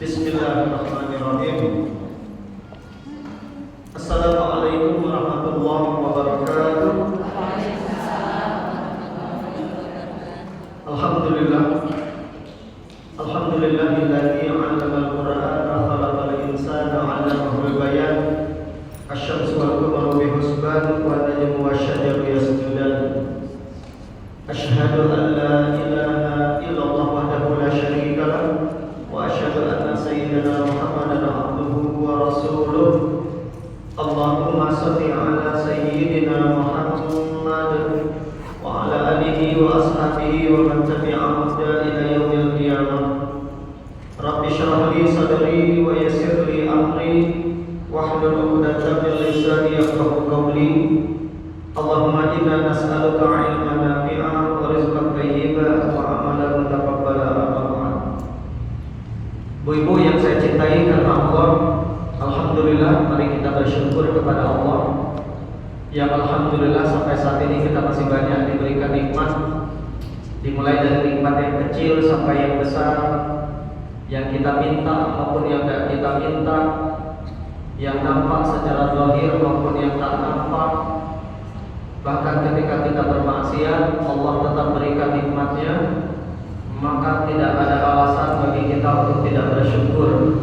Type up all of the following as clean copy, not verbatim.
Bismillahirrahmanirrahim. Assalamualaikum warahmatullahi wabarakatuh. Alhamdulillah. Alhamdulillahilladzi 'allama al-Qur'ana khalaqal insana 'allamahul bayan. Asy-syamsu wal qamaru bihusban wa najmu wasy-syajaru yasjudan. Asyhadu an la ilaha illallah wahdahu la syarika lah wa asyhadu anna sayyidana Muhammadan 'abduhu wa rasuluh. Allahumma shalli 'ala sayyidina Muhammad wa 'ala alihi wa ashabihi wa man tabi'ahum ila yaumil qiyamah. Rabbi shrah li sadri wa yassir li amri wahlul 'uqdatam min lisani yafqahu qawli. Allahumma inna nas'aluka 'ilman nafi'an wa rizqan thayyiban wa 'amalan mutaqabbalan. Ibu-ibu yang saya cintai karena Allah, alhamdulillah, mari kita bersyukur kepada Allah yang alhamdulillah sampai saat ini kita masih banyak diberikan nikmat, dimulai dari nikmat yang kecil sampai yang besar, yang kita minta maupun yang tidak kita minta, yang nampak secara zahir maupun yang tak nampak. Bahkan ketika kita bermaksiat, Allah tetap berikan nikmatnya, maka tidak ada alasan bagi kita untuk tidak bersyukur.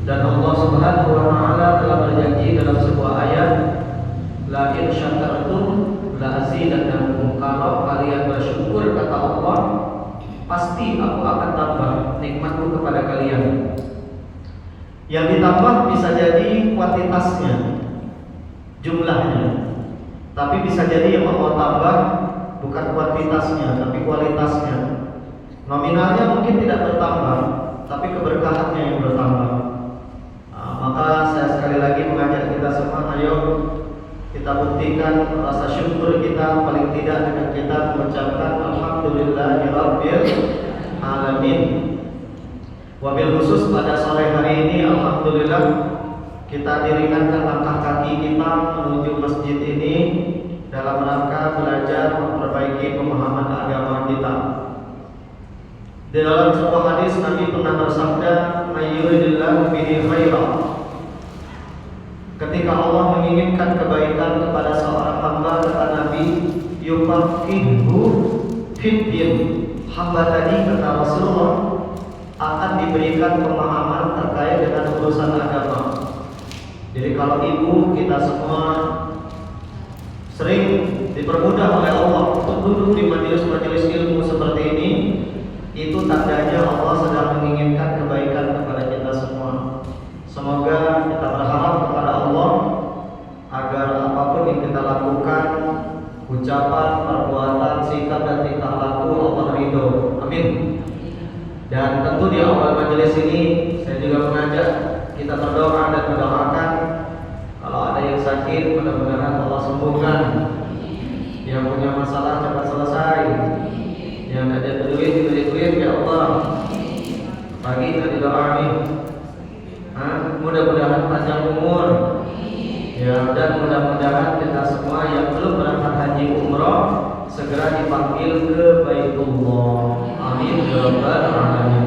Dan Allah Subhanahu wa taala telah berjanji dalam sebuah ayat, la in syakartum la azidannakum. Kalau kalian bersyukur, kata Allah, pasti aku akan tambah nikmatku kepada kalian. Yang ditambah bisa jadi kuantitasnya, jumlahnya, tapi bisa jadi yang Allah tambah bukan kuantitasnya tapi kualitasnya. Nominalnya mungkin tidak bertambah, tapi keberkahannya yang bertambah. Maka saya sekali lagi mengajak kita semua, ayo kita buktikan rasa syukur kita paling tidak dengan kita mengucapkan alhamdulillahirabbil alamin. Wabil khusus pada sore hari ini, alhamdulillah kita diringankan langkah kaki kita menuju masjid ini dalam rangka belajar memperbaiki pemahaman agama kita. Di dalam sebuah hadis Nabi pernah bersabda, "Mayyuridillahu bihi khairan." Ketika Allah menginginkan kebaikan kepada seorang hamba, kata Nabi, "Yufaqihuhu fid-din." Hamba tadi, kata Rasulullah, akan diberikan pemahaman terkait dengan urusan agama. Jadi kalau ibu kita semua sering dipermudah oleh Allah untuk duduk di majelis-majelis ilmu seperti ini, itu tandanya Allah sedang menginginkan kebaikan kepada kita semua. Semoga kita berharap kepada Allah agar apapun yang kita lakukan, ucapan, perbuatan, sikap dan tingkah laku, Allah ridho. Amin. Dan tentu di awal majelis ini saya juga mengajak kita berdoa dan mendoakan kalau ada yang sakit, mudah-mudahan Allah sembuhkan. Yang punya masalah cepat selesai. Yang ada duit, diberi duit ya Allah. Pagi tadi doa nih, mudah-mudahan panjang umur. Ya, dan mudah-mudahan kita semua yang belum berangkat haji umroh segera dipanggil ke Baitullah. Amin ya rabbal alamin.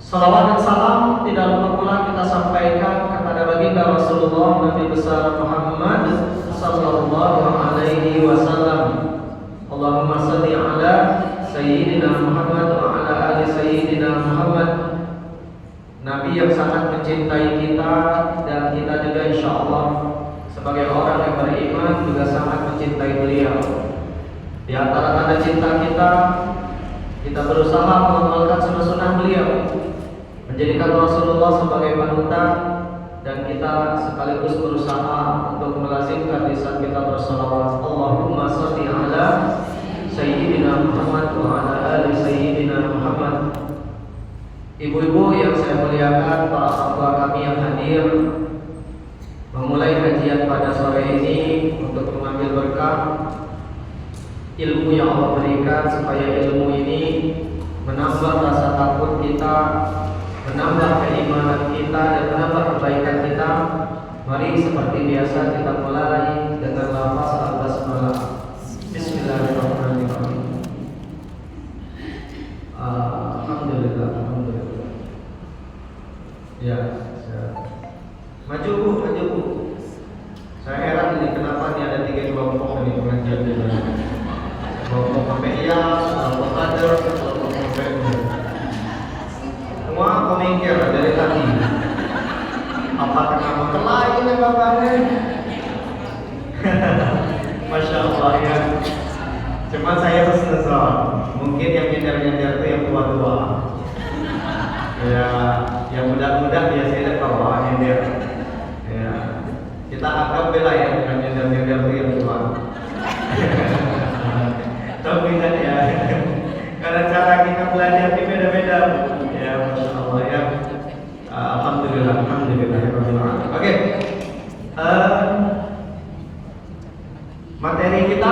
Salawat dan salam tidak lupa pula kita sampaikan kepada baginda Rasulullah Nabi besar Muhammad sallallahu alaihi wasallam. Allahumma shalli ala sayyidina Muhammad wa ala ali sayyidina Muhammad. Nabi yang sangat mencintai kita, dan kita juga insyaallah sebagai orang yang beriman juga sangat mencintai beliau. Di antara tanda cinta kita berusaha mengamalkan sunnah-sunnah beliau, menjadikan Rasulullah sebagai panutan, dan kita sekaligus berusaha untuk melazimkan lisan kita bersalawat. Allahumma shalli ala sayyidina Muhammad wa ala ali sayyidina Muhammad. Ibu-ibu yang saya muliakan, para sahabat kami yang hadir, memulai kajian pada sore ini untuk mengambil berkah ilmu yang Allah berikan, supaya ilmu ini menambah rasa takut kita, menambah keimanan kita, dan menambah kebaikan kita. Mari seperti biasa kita mulai dengan lafaz al-basmalah. Bismillahirrahmanirrahim. Alhamdulillah. Ya, maju Bu, maju Bu. Saya heran ini kenapa ini ada 3 kelompok dari pengajian ini. Kelompok PPIA, kelompok kader, kelompok PPI. Semua pemikir dari tadi. Apa tengah berkelahi ini bapaknya? Masya Allah ya. Cuma saya tersentuh. Mungkin yang nyender-nyender itu yang tua-tua. Ya, yang muda-muda biasanya kalau nyender. Ya, kita anggap bela ya, bukan nyender-nyender itu yang tua. Tapi kan ya, karena cara kita belajar ini beda-beda. Ya, Masya Allah ya. Alhamdulillah, alhamdulillah. Oke. Materi kita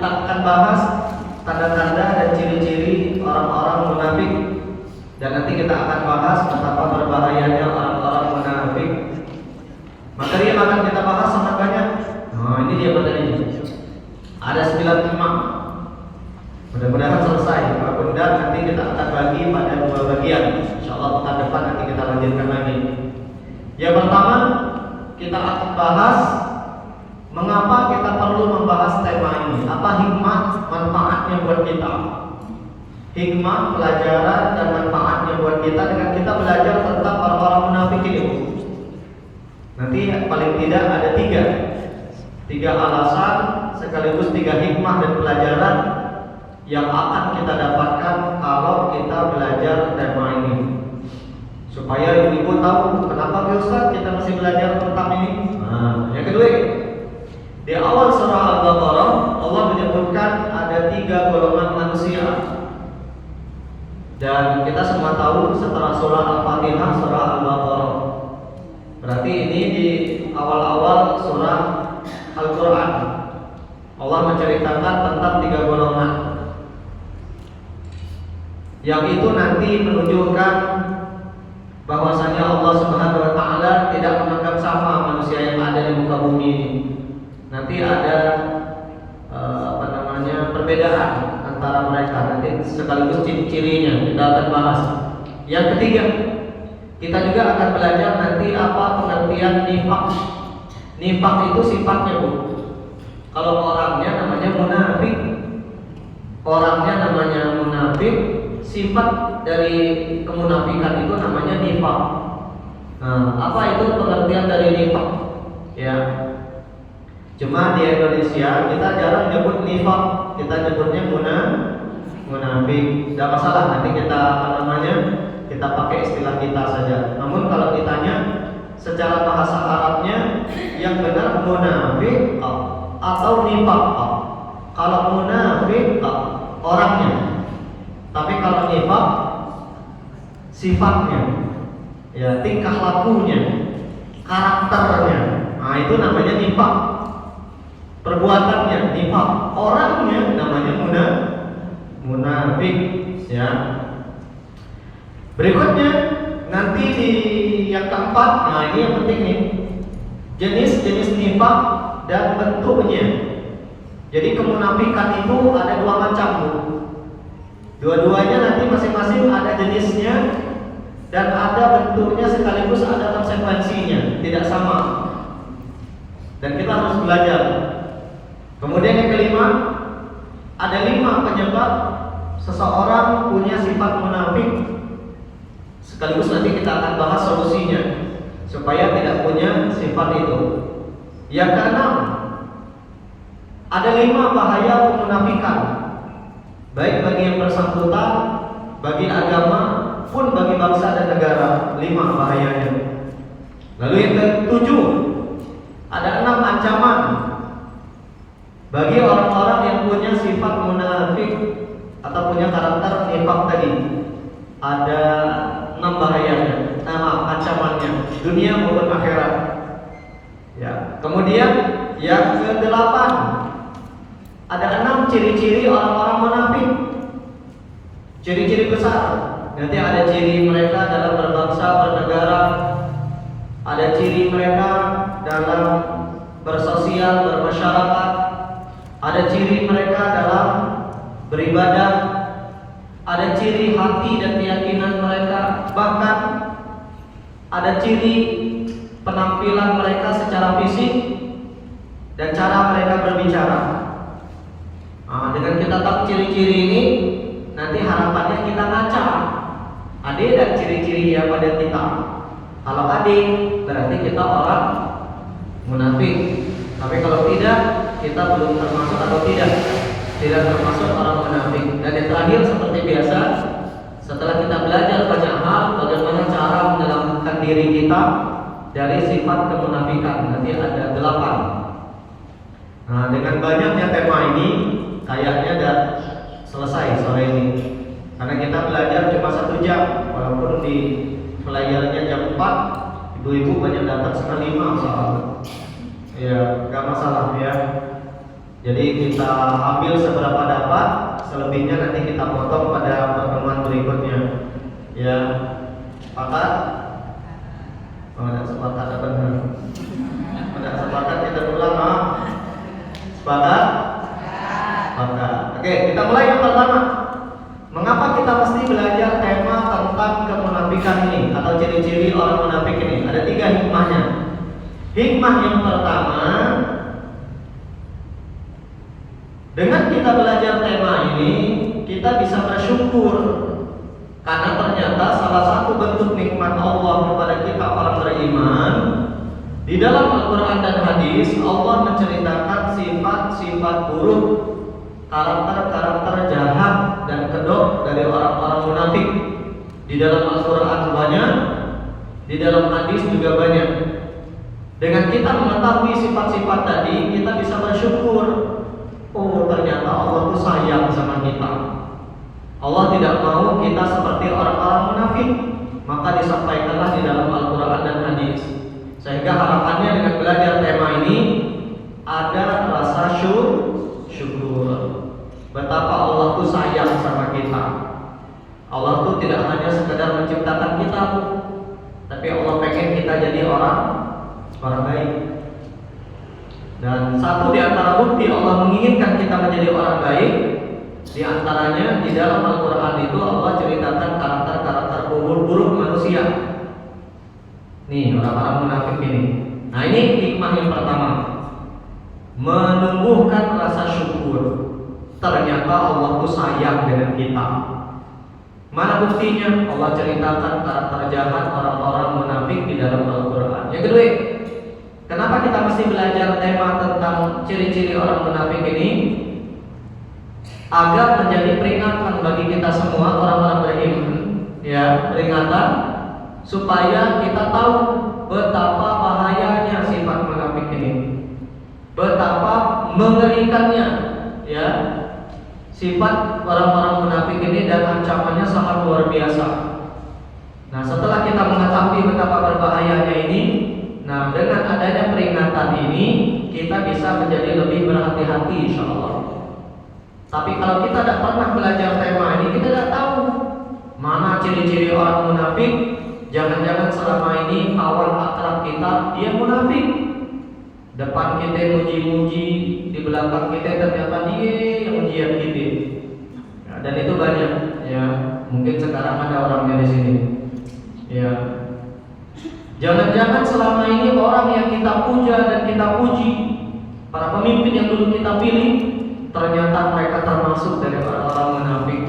akan bahas tanda-tanda dan ciri-ciri orang-orang munafik, dan nanti kita akan bahas betapa berbahayanya orang-orang munafik. Materi yang akan kita bahas sangat banyak. Nah, ini dia materinya. Ada 9 tema. Mudah-mudahan selesai. Kalau tidak, nanti kita akan bagi pada 2 bagian. Insyaallah pekan depan nanti kita lanjutkan lagi. Yang pertama, kita akan bahas mengapa kita perlu membahas tema ini. Apa hikmah manfaatnya buat kita? Hikmah, pelajaran dan manfaatnya buat kita dengan kita belajar tentang orang-orang munafik ini. Nanti paling tidak ada 3 alasan sekaligus 3 hikmah dan pelajaran yang akan kita dapatkan kalau kita belajar tema ini, supaya ibu tahu kenapa Ustaz kita masih belajar tentang ini. Nah, yang kedua, di awal surah Al-Baqarah Allah menyebutkan ada 3 golongan manusia, dan kita semua tahu setelah surah Al-Fatihah surah Al-Baqarah. Berarti ini di awal-awal surah Al-Quran Allah menceritakan tentang 3 golongan, yang itu nanti menunjukkan bahwasanya Allah Subhanahu wa taala tidak menganggap sama manusia yang ada di muka bumi ini. Nanti ada perbedaan antara mereka, nanti sekaligus ciri-cirinya kita akan bahas. Yang ketiga, kita juga akan belajar nanti apa pengertian nifak. Nifak itu sifatnya, Bu. Kalau orangnya namanya munafik. Orangnya namanya munafik, sifat dari kemunafikan itu namanya nifak. Nah, apa itu pengertian dari nifak? Ya. Cuma di Indonesia kita jarang nyebut nifak, kita nyebutnya munafik. Tidak masalah, nanti kita kita pakai istilah kita saja. Namun kalau ditanya secara bahasa Arabnya yang benar munafik atau nifak. Kalau munafik orangnya, tapi kalau nifak sifatnya, ya tingkah lakunya, karakternya. Nah, itu namanya nifak. Perbuatannya nifak, orangnya namanya munafik. Ya. Berikutnya nanti di yang keempat, nah ini yang penting nih, jenis-jenis nifak dan bentuknya. Jadi kemunafikan itu ada 2 macam, Bu. Dua-duanya nanti masing-masing ada jenisnya dan ada bentuknya sekaligus ada konsekuensinya, tidak sama. Dan kita harus belajar. Kemudian yang kelima, ada 5 penyebab seseorang punya sifat munafik. Sekaligus nanti kita akan bahas solusinya supaya tidak punya sifat itu. Yang keenam, ada 5 bahaya kemunafikan, baik bagi yang bersangkutan, bagi agama, pun bagi bangsa dan negara. 5 bahayanya. Lalu yang ke-7, ada 6 ancaman bagi orang-orang yang punya sifat munafik atau punya karakter nifak tadi. Ada 6 bahayanya, 6 ancamannya, dunia maupun akhirat. Ya. Kemudian yang ke-8, ada 6 ciri-ciri orang-orang munafik. Ciri-ciri besar. Nanti ada ciri mereka dalam berbangsa, bernegara. Ada ciri mereka dalam bersosial, bermasyarakat. Ada ciri mereka dalam beribadah. Ada ciri hati dan keyakinan mereka. Bahkan ada ciri penampilan mereka secara fisik dan cara mereka berbicara. Dengan kita tahu ciri-ciri ini, nanti harapannya kita ngaca. Ada dan ciri-ciri yang pada kita. Kalau ada, berarti kita orang munafik. Tapi kalau tidak, kita belum termasuk atau tidak termasuk orang munafik. Dan yang terakhir seperti biasa, setelah kita belajar banyak hal, bagaimana cara menyelamatkan diri kita dari sifat kemunafikan. Nanti ada 8. Nah, dengan banyaknya tema ini, kayaknya udah selesai sore ini. Karena kita belajar cuma 1 jam, walaupun di pelajarannya jam 4, ibu-ibu banyak datang setengah 5 soal. Ya, gak masalah ya. Jadi kita ambil seberapa dapat, selebihnya nanti kita potong pada pertemuan berikutnya. Ya, sepakat? Oh, ada sepakat apa benar? Ada sepakat kita ulang, sepakat? Sepakat. Oke, kita mulai yang pertama. Mengapa kita mesti belajar tema tentang kemunafikan ini atau ciri-ciri orang munafik ini? Ada 3 hikmahnya. Hikmah yang pertama, dengan kita belajar tema ini, kita bisa bersyukur karena ternyata salah satu bentuk nikmat Allah kepada kita orang beriman, di dalam Al-Quran dan hadis Allah menceritakan sifat-sifat buruk, karakter-karakter jahat dan kedok dari orang-orang munafik. Di dalam Al-Quran banyak, di dalam hadis juga banyak. Dengan kita mengetahui sifat-sifat tadi, kita bisa bersyukur. Oh, ternyata Allah itu sayang sama kita. Allah tidak mau kita seperti orang-orang munafik. Maka disampaikanlah di dalam Al-Quran dan hadis. Sehingga harapannya dengan belajar tema ini ada rasa syukur. Betapa Allah itu sayang sama kita. Allah itu tidak hanya sekedar menciptakan kita, tapi Allah pengen kita jadi orang baik. Dan satu di antara bukti Allah menginginkan kita menjadi orang baik, di antaranya di dalam Al-Quran itu Allah ceritakan karakter-karakter buruk manusia. Nih orang-orang munafik ini. Nah, ini hikmah yang pertama, menumbuhkan rasa syukur. Ternyata Allah itu sayang dengan kita. Mana buktinya? Allah ceritakan karakter jahat orang-orang munafik di dalam Al-Quran. Yang kedua, kenapa kita mesti belajar tema tentang ciri-ciri orang munafik ini? Agar menjadi peringatan bagi kita semua orang-orang beriman, ya, peringatan supaya kita tahu betapa bahayanya sifat munafik ini, betapa mengerikannya, ya, sifat orang-orang munafik ini dan ancamannya sangat luar biasa. Nah, setelah kita mengetahui betapa berbahayanya ini, nah, dengan adanya peringatan ini, kita bisa menjadi lebih berhati-hati insyaallah. Tapi kalau kita tidak pernah belajar tema ini, kita tidak tahu mana ciri-ciri orang munafik. Jangan-jangan selama ini kawan akrab kita dia munafik. Depan kita muji-muji, di belakang kita ternyata dia yang ujian kita. Ya, dan itu banyak. Ya, mungkin sekarang ada orangnya di sini. Ya. Jangan-jangan selama ini orang yang kita puja dan kita puji, para pemimpin yang dulu kita pilih, ternyata mereka termasuk dari orang-orang munafik.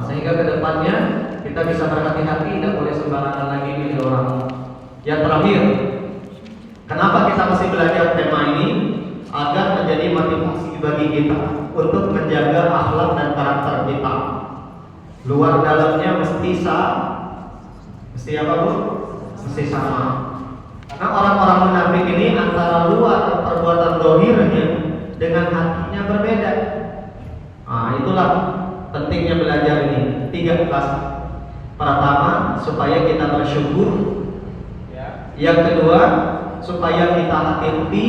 Sehingga kedepannya kita bisa berhati-hati, tidak boleh sembarangan lagi milih orang. Yang terakhir, kenapa kita mesti belajar tema ini? Agar menjadi motivasi bagi kita untuk menjaga akhlak dan karakter kita. Luar dalamnya mesti apa bu? Mesti sama. Karena orang-orang munafik ini antara luar perbuatan zahirnya dengan hatinya berbeda. Itulah pentingnya belajar ini. 3 kelas. Pertama, supaya kita bersyukur. Yang kedua, supaya kita hati-hati.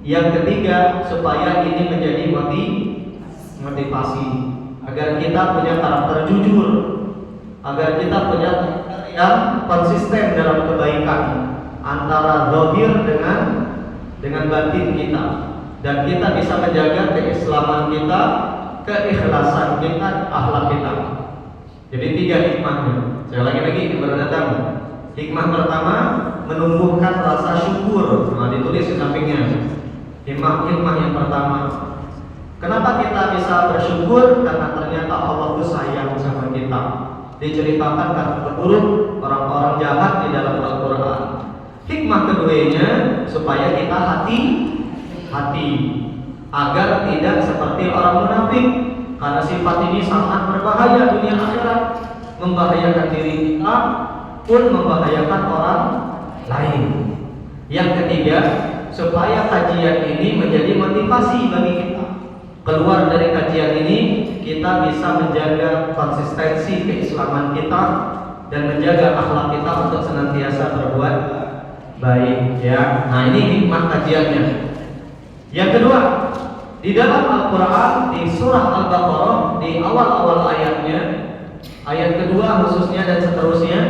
Yang ketiga, supaya ini menjadi motivasi agar kita punya karakter jujur, agar kita punya yang konsisten dalam kebaikan antara zahir dengan batin kita, dan kita bisa menjaga keislaman kita, keikhlasan kita, akhlak kita. Jadi 3 hikmahnya. Saya lagi baru datang. Hikmah pertama, menumbuhkan rasa syukur. Nah, ditulis di sampingnya. Hikmah yang pertama. Kenapa kita bisa bersyukur? Karena ternyata Allah itu sayang sama kita. Diceritakan karakter buruk orang-orang jahat di dalam Al-Quran. Hikmah keduanya, supaya kita hati-hati agar tidak seperti orang munafik. Karena sifat ini sangat berbahaya dunia akhirat, membahayakan diri kita pun membahayakan orang lain. Yang ketiga, supaya kajian ini menjadi motivasi bagi kita. Keluar dari kajian ini, kita bisa menjaga konsistensi keislaman kita dan menjaga akhlak kita untuk senantiasa berbuat baik, ya. Nah, ini hikmah kajiannya. Yang kedua, di dalam Al-Quran di surah Al-Baqarah di awal-awal ayatnya, ayat kedua khususnya dan seterusnya,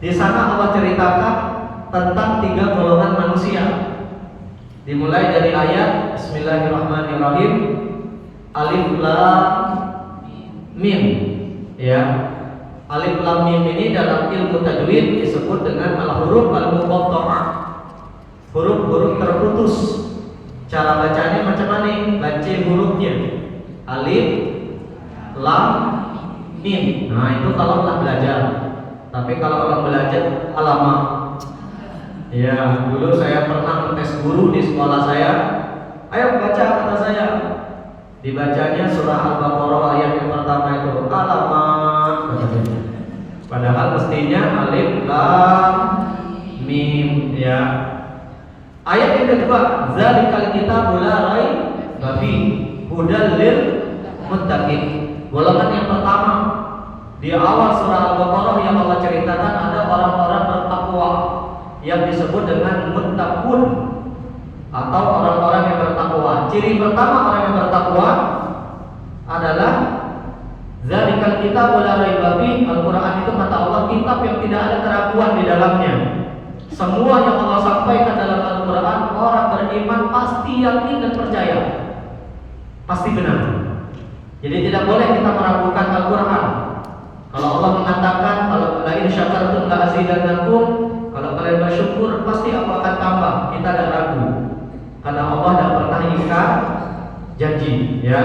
di sana Allah ceritakan tentang 3 golongan manusia. Dimulai dari ayat Bismillahirrahmanirrahim, Alif Lam Mim, ya. Alif Lam Mim ini dalam ilmu tajwid disebut dengan al-huruf al-muqatta'ah, huruf-huruf terputus. Cara bacanya macam mana? Baca hurufnya Alif Lam Mim. Nah, itu kalau telah belajar. Tapi kalau orang belajar alamak, ya, dulu saya pernah tes guru di sekolah saya. Ayo baca, kata saya. Dibacanya surah Al-Baqarah ayat yang pertama itu alamak. Padahal mestinya Alif Lam Mim, ya. Ayat yang kedua, zalikal kitabul la raiba fihi hudal lil muttaqin. Golongan yang pertama di awal surah Al-Baqarah yang Allah ceritakan ada orang-orang bertakwa yang disebut dengan muttaqun atau orang-orang yang bertakwa. Ciri pertama orang yang bertakwa adalah zalikal kitabul la raiba fihi. Al-Qur'an itu kata Allah kitab yang tidak ada keraguan di dalamnya. Semua yang Allah sampaikan dalam Al-Quran, orang beriman pasti yakin dan percaya, pasti benar. Jadi tidak boleh kita meragukan Al-Quran. Kalau Allah mengatakan, kalau lain syakartum la azidannakum, kalau kalian bersyukur pasti aku akan tambah, kita tidak ragu. Karena Allah tidak pernah ingkar janji, ya.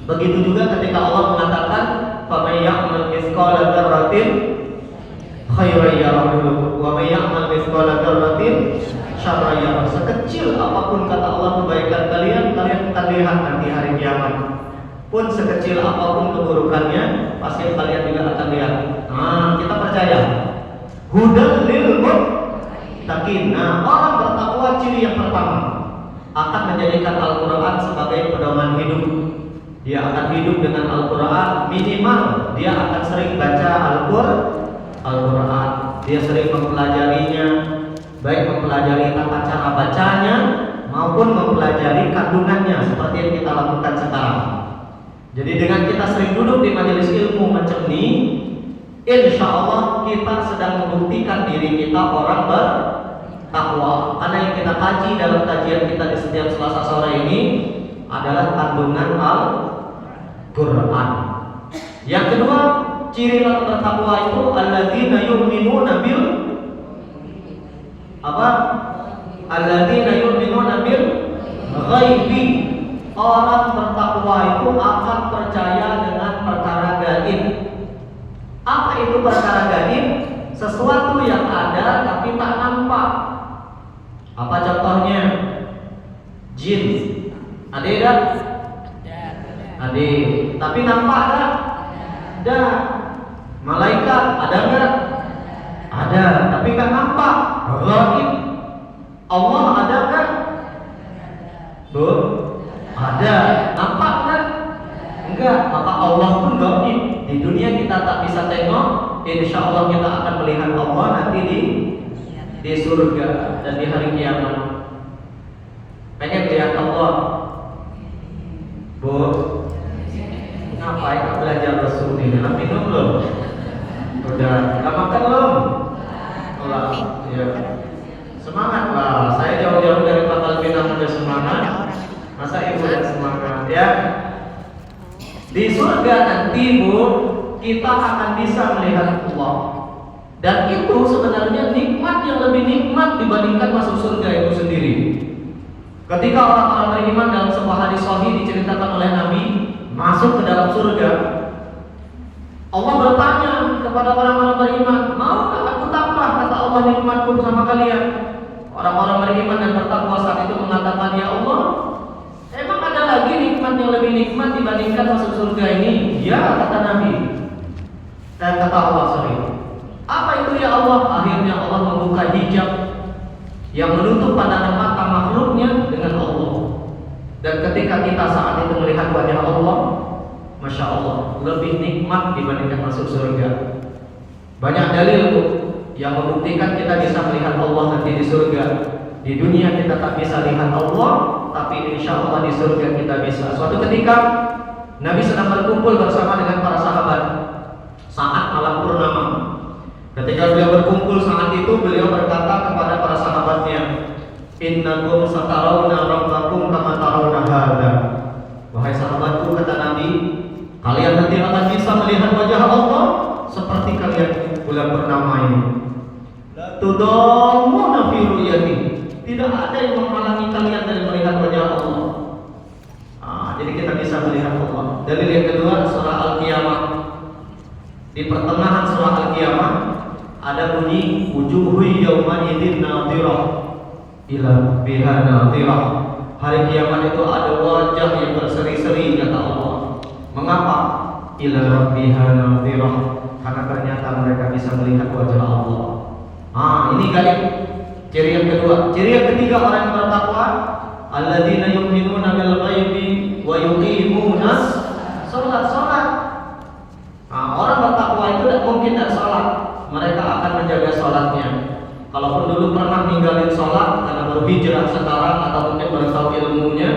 Begitu juga ketika Allah mengatakan, faman ya'mal mithqala dzarratin khairan yarah wa may ya'mal mithqala dzarratin syarran yarah. Sekecil apapun kata Allah kebaikan kalian, kalian akan lihat nanti hari kiamat. Pun sekecil apapun keburukannya, pasti kalian juga akan lihat. Nah, kita percaya. Hudal lil muttaqin. Nah, orang bertakwa ciri yang pertama akan menjadikan Al-Qur'an sebagai pedoman hidup. Dia akan hidup dengan Al-Qur'an, minimal dia akan sering baca Al-Quran, dia sering mempelajarinya, baik mempelajari tata cara bacanya maupun mempelajari kandungannya seperti yang kita lakukan sekarang. Jadi dengan kita sering duduk di majelis ilmu macam ini, insya Allah kita sedang membuktikan diri kita orang bertakwa. Karena yang kita kaji dalam kajian kita di setiap Selasa sore ini adalah kandungan Al-Quran. Yang kedua, ciri orang bertakwa itu alladzina yu'minuna bil apa? Alladzina yu'minuna bil ghaibi. Orang bertakwa itu akan percaya dengan perkara gaib. Apa itu perkara gaib? Sesuatu yang ada tapi tak nampak. Apa contohnya? Jin. Ada tak? Ada. Tapi nampak tak? Ada. Malaikat ada enggak? Ada, tapi kan nampak. Ghaib. Allah ada kan? Bu, ada. Nampak kan? Enggak. Maka Allah pun ghaib. Di dunia kita tak bisa tengok, insya Allah kita akan melihat Allah nanti di surga dan di hari kiamat. Pengen lihat Allah? Bu, ngapain belajar Rasul ini? Minum belum? Udah, nggak makan belum? Ulah, ya. Semangat lah. Saya jauh-jauh dari Pangkal Pinang udah semangat. Masa ibu udah semangat, ya? Di surga nanti, Bu, kita akan bisa melihat Allah. Dan itu sebenarnya nikmat yang lebih nikmat dibandingkan masuk surga itu sendiri. Ketika orang-orang beriman dalam sebuah hadis sahih diceritakan oleh Nabi masuk ke dalam surga, Allah bertanya kepada orang-orang beriman, maukah aku tambah, kata Allah, nikmatku sama kalian? Orang-orang beriman dan bertakwa saat itu mengatakan, ya Allah, emang ada lagi nikmat yang lebih nikmat dibandingkan masuk surga ini? Ya, kata Nabi. Dan kata Allah, apa itu ya Allah? Akhirnya Allah membuka hijab yang menutup pandangan mata makhluknya dengan Allah. Dan ketika kita saat itu melihat wajah Allah, Masya Allah, lebih nikmat dibandingkan masuk surga. Banyak dalil yang membuktikan kita bisa melihat Allah nanti di surga. Di dunia kita tak bisa lihat Allah, tapi insya Allah di surga kita bisa. Suatu ketika Nabi sedang berkumpul bersama dengan para sahabat saat malam purnama. Ketika beliau berkumpul saat itu, beliau berkata kepada para sahabatnya, innakum satarawna rabbakum kama tarawna hadza. Wahai sahabatku, kata Nabi, kalian nanti akan bisa melihat wajah Allah seperti kalian bulan purnama ini. La tudamuna fi ru'yati. Tidak ada yang menghalangi kalian dari melihat wajah Allah. Jadi kita bisa melihat Allah. Dalil yang kedua, surah Al-Qiyamah. Di pertengahan surah Al-Qiyamah ada bunyi wujuhu yawma idzin nadhirah ila rabbiha nadhirah. Hari kiamat itu ada wajah yang berseri-seri, kata Allah. Mengapa? Ila rabbiha nadhirah, karena ternyata mereka bisa melihat wajah Allah. Ini gaib. Ciri yang kedua. Ciri yang ketiga orang yang bertakwa, alladzina yu'minuna bil ghaibi wa yuqimunas salat. Orang bertakwa itu tidak mungkin tidak salat. Mereka akan menjaga salatnya. Kalaupun dulu pernah ninggalin salat karena berhijrah sekarang atau mungkin baru tahu ilmunya,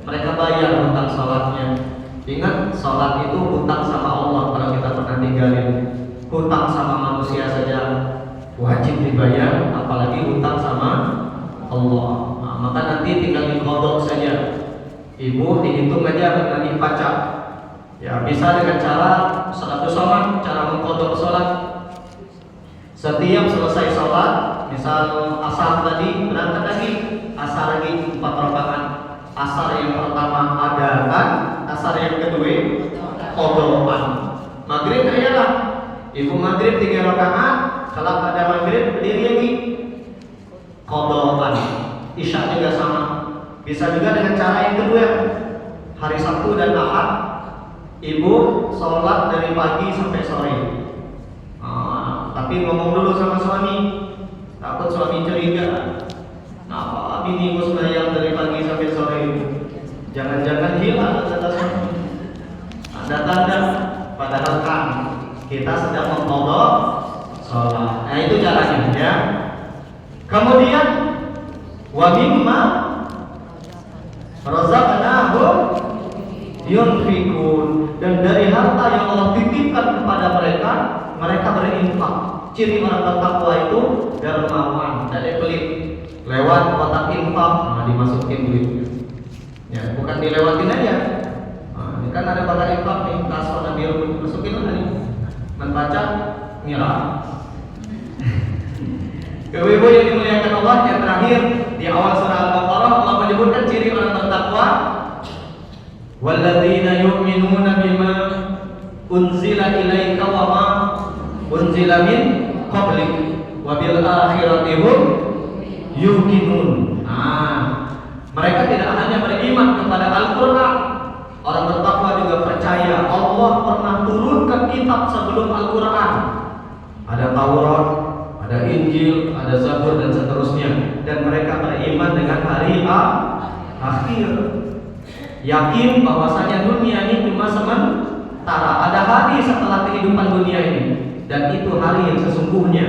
mereka bayar hutang salatnya. Ingat, salat itu hutang sama Allah. Kalau kita pernah ninggalin, hutang sama manusia saja wajib dibayar, apalagi hutang sama Allah. Maka nanti tinggal dikodok saja. Ibu dihitung aja dengan pajak. Ya, bisa dengan cara satu sholat, cara mengkodok sholat. Setiap selesai sholat, misal asar tadi berangkat lagi, asar lagi 4 rakaat. Asar yang pertama adakan, asar yang kedua kodokan. Maghrib ayalah, ibu maghrib 3 rakaat, kalau ada maghrib berdiri lagi kodokan. Isya juga sama. Bisa juga dengan cara yang kedua, hari Sabtu dan Ahad, ibu sholat dari pagi sampai sore. Tapi ngomong dulu sama suami, takut suami curiga. Apa bini gue sembahyang dari pagi sampai sore? Jangan-jangan hilang kata suami. Ada tanda, padahal kan kita sedang mengkodok sholat. Nah itu caranya ya. Kemudian wa mimma razaqnahum yunfikun, dan dari harta yang Allah titipkan kepada mereka, mereka berinfak. Ciri orang bertakwa itu dermawan, tidak pelit. Lewat kotak infak, dimasukin duitnya. Ya, bukan dilewatin aja. Ini kan ada kotak infak nih, tas warna biru, masukin aja nih. Membaca, ngira. Ibu-ibu yang dimuliakan Allah, yang terakhir di awal surah Al-Baqarah Allah menyebutkan ciri orang bertakwa. Walladzina yu'minuna bima unzila ilaika wa ma unzila min qablik wa bil akhirati hum yuqinun. Mereka tidak hanya beriman kepada Al-Qur'an, orang bertakwa juga percaya Allah pernah turunkan kitab sebelum Al-Qur'an. Ada Taurat, ada Injil, ada Zabur dan seterusnya, dan mereka beriman dengan hari akhir. Yakin bahwasanya dunia ini cuma sementara, ada hari setelah kehidupan dunia ini, dan itu hari yang sesungguhnya.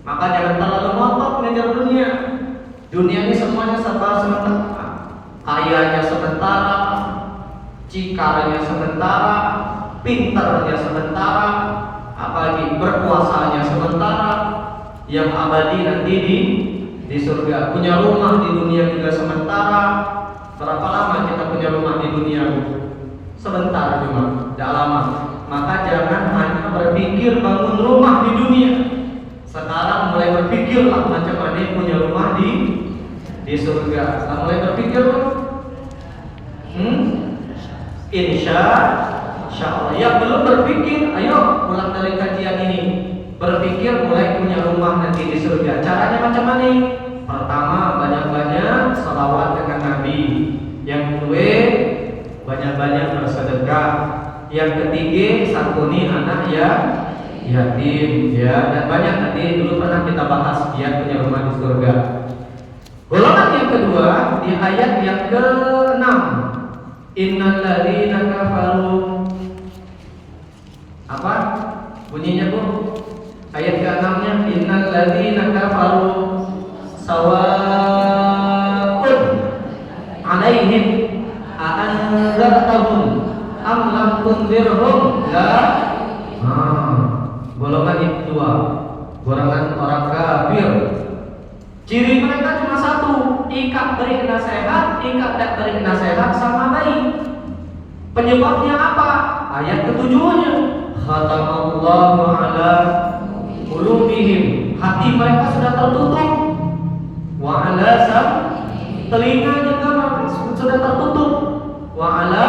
Maka jangan terlalu ngotot mengejar dunia. Dunia ini semuanya serba sementara. Kayanya sementara, cikaranya sementara, pinternya sementara, apalagi berkuasanya sementara. Yang abadi nanti di surga. Punya rumah di dunia juga sementara. Berapa lama kita punya rumah di dunia? Sebentar cuma, tidak lama. Maka jangan hanya berpikir bangun rumah di dunia, Sekarang mulai berpikirlah macam mana punya rumah di surga. Nah, mulai berpikir, Insya Allah. Yang belum berpikir, ayo pulang dari kajian ini, berpikir mulai punya rumah nanti di surga. Caranya macam mana? Pertama, banyak-banyak salawat dengan Nabi. Yang kedua, banyak-banyak bersedekah. Yang ketiga, santuni anak yatim, ya. Dan banyak nanti dulu pernah kita bahas dia punya rumah di surga. Golongan yang kedua di ayat yang ke-6, innal ladzina kafaru. Apa bunyinya, Bu? Ayat ke-6-nya, innal ladzina kafaru sawa'un 'alaihim a'anzartahum am lam tunzirhum la. Golongan yang kedua, golongan orang kafir. Ciri mereka cuma satu, ikat beri nasihat, ikat tak beri nasihat sama baik. Penyebabnya apa? Ayat ketujuhnya, khatamallahu ala qulubihim, hati mereka sudah tertutup. Wa ala telinga juga sudah tertutup. Wa ala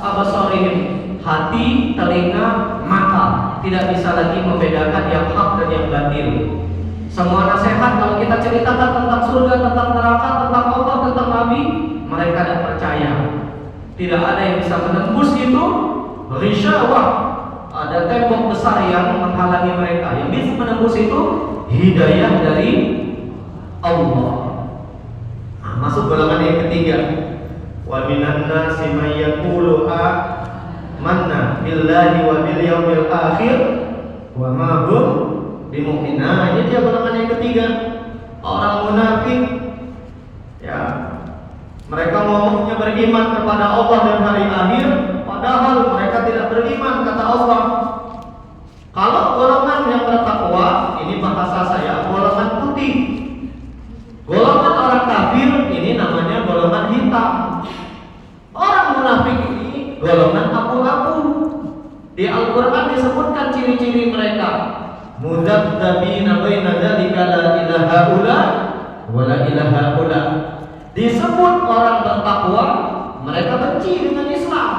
absarihim, hati, telinga, mata tidak bisa lagi membedakan yang hak dan yang batil. Semua nasihat kalau kita ceritakan tentang surga, tentang neraka, tentang Allah, tentang Nabi, mereka tidak percaya. Tidak ada yang bisa menembus itu. Risyawah, ada tembok besar yang menghalangi mereka. Yang bisa menembus itu hidayah dari Allah. Nah, masuk golongan yang ketiga. Wa minan nasi may yaqulu manna billahi wa bil yaumil akhir wa ma hum bimu'minin. Nah, ini dia golongan yang ketiga, orang munafik. Ya, mereka ngomongnya beriman kepada Allah dan hari akhir, padahal mereka tidak beriman, kata Allah. Kalau golongan yang bertakwa, ini bahasa saya golongan putih. Golongan orang kafir ini namanya golongan hitam. Orang munafik ini golongan abu-abu. Di Al-Quran disebutkan ciri-ciri mereka. Mudzabdzabina baina dzalika la ilaha illa wa la ilaha illa. Disebut orang bertakwa, mereka benci dengan Islam.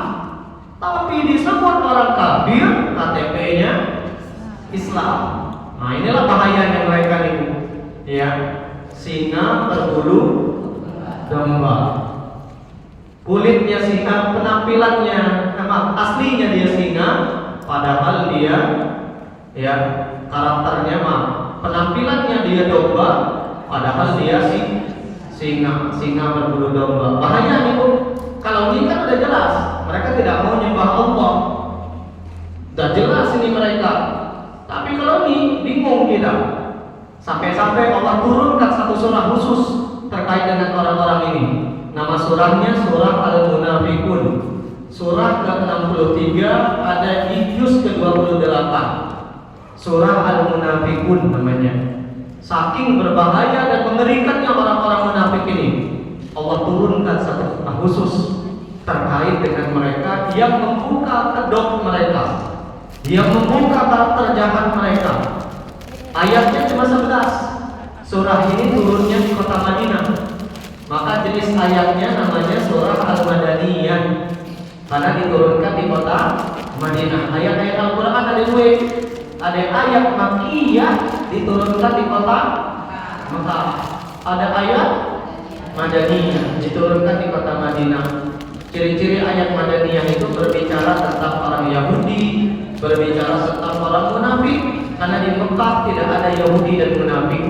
Tapi disebut orang kafir, KTP-nya Islam. Nah, inilah bahayanya mereka itu. Ya, singa berbulu domba. Kulitnya singa, penampilannya aslinya dia singa, padahal dia ya karakternya penampilannya dia domba, padahal dia singa berbulu domba. Bahaya nih, Bu. Kalau ini kan udah jelas, mereka tidak mau nyembah Allah. Udah jelas ini mereka. Tapi kalau ini bingung kita. Sampai-sampai Allah turunkan satu surah khusus terkait dengan orang-orang ini. Nama surahnya surah Al-Munafiqun. Surah ke-63 ada di juz ke-28. Surah Al-Munafiqun namanya. Saking berbahaya dan mengerikannya orang-orang munafik ini, Allah turunkan satu surah khusus terkait dengan mereka yang membuka kedok mereka, yang membuka karakter jahat mereka. Ayatnya cuma 11. Surah ini turunnya di kota Madinah. Maka jenis ayatnya namanya surah Al-Madaniyah, karena diturunkan di kota Madinah. Ayat-ayat Al-Quran ada dua. Ada ayat Makkiyah diturunkan di kota Mekah. Ada ayat Madaniyah diturunkan di kota Madinah. Ciri-ciri ayat Madaniyah itu berbicara tentang orang Yahudi, berbicara tentang orang munafik. Karena di Mekah tidak ada Yahudi dan munafik.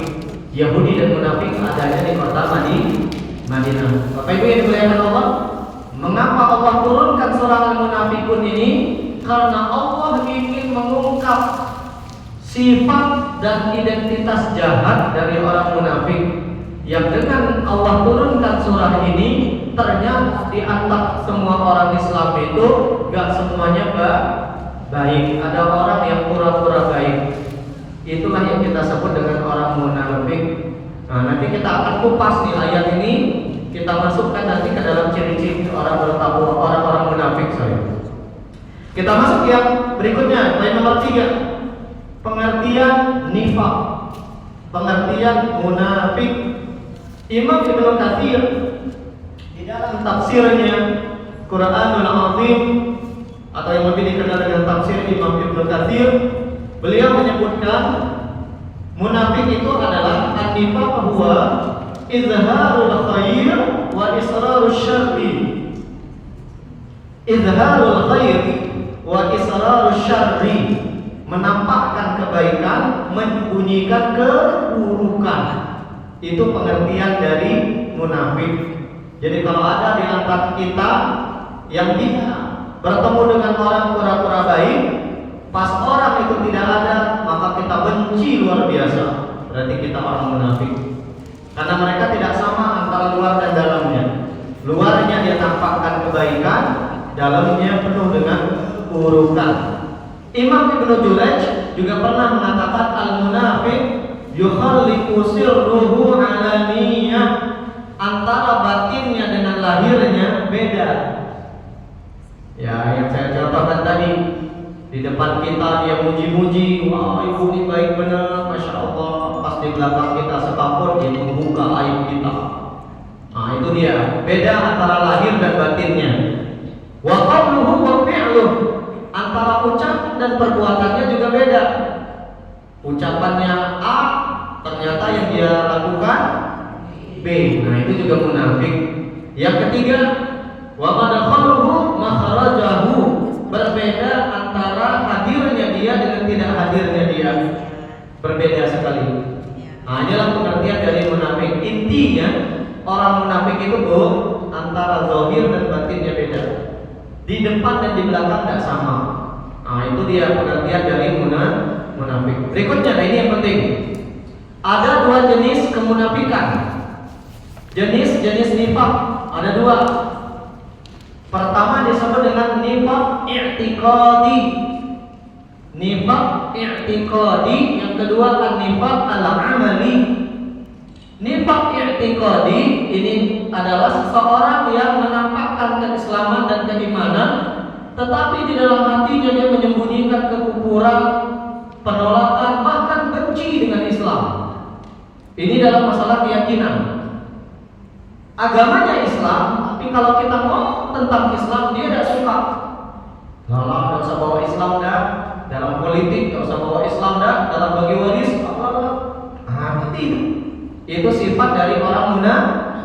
Yahudi dan munafik adanya di kota Madinah. Bapak Ibu yang dimuliakan Allah, mengapa Allah turunkan surah Al-Munafiqun ini? Karena Allah ingin mengungkap sifat dan identitas jahat dari orang munafik. Yang dengan Allah turunkan surah ini, ternyata di antara semua orang Islam itu gak semuanya baik. Ada orang yang pura-pura baik. Itulah yang kita sebut dengan orang munafik. Nah, nanti kita akan kupas nih ayat ini, kita masukkan nanti ke dalam ciri-ciri orang bertakwa, orang-orang munafik. Kita masuk yang berikutnya, ayat nomor 3. pengertian nifaq, pengertian munafik. Imam Ibnu Katsir di dalam tafsirnya Quranul Azim, atau yang lebih dikenal dengan tafsir Imam Ibnu Katsir, beliau menyebutkan munafik itu adalah an-nifaq huwa izharul khair wa israrul syarri. Izharul khair wa israrul syarri, menampakkan kebaikan, menyembunyikan keburukan. Itu pengertian dari munafik. Jadi kalau ada di antara kita yang dia bertemu dengan orang pura-pura baik, pas orang itu tidak ada, maka kita benci luar biasa. Berarti kita orang munafik. Karena mereka tidak sama antara luar dan dalamnya. Luarnya dia tampakkan kebaikan, dalamnya penuh dengan keburukan. Imam Ibnu Jurayj juga pernah mengatakan al-munafiq yukhalliqu sirruhu alaniyah, antara batinnya dengan lahirnya beda. Ya, yang saya contohkan tadi, di depan kita dia muji-muji, wah ibu ini baik benar, masya Allah. Pas di belakang kita sekapur, dia membuka aib kita. Nah itu dia, beda antara lahir dan batinnya. Wa qawluhu wa fi'luh, antara ucapan dan perbuatannya juga beda. Ucapannya A, ternyata yang dia lakukan B. Nah itu juga munafik. Yang ketiga, wa madakhaluhu makharajahu, berbeda antara hadirnya dia dengan tidak hadirnya dia, berbeda sekali. Nah inilah pengertian dari munafik. Intinya orang munafik itu antara zahir dan batinnya beda, di depan dan di belakang tidak sama. Nah itu dia pengertian dari munafik. Berikutnya, nah ini yang penting. Ada dua jenis kemunafikan. Jenis nifaq ada dua. Pertama disebut dengan nifaq i'tiqadi. Nifaq i'tiqadi. Yang kedua an-nifaq al-amali. Nifaq i'tiqadi ini adalah seseorang yang menampakkan keislaman dan keimanan, tetapi di dalam hatinya dia menyembunyikan kekufuran, penolakan, bahkan benci dengan Islam. Ini dalam masalah keyakinan. Agamanya Islam, tapi kalau kita ngomong tentang Islam dia tidak suka. Kalau tidak usah bawa Islam dah, dalam politik tidak usah bawa Islam dah, dalam bagi waris seperti itu. Itu sifat dari orang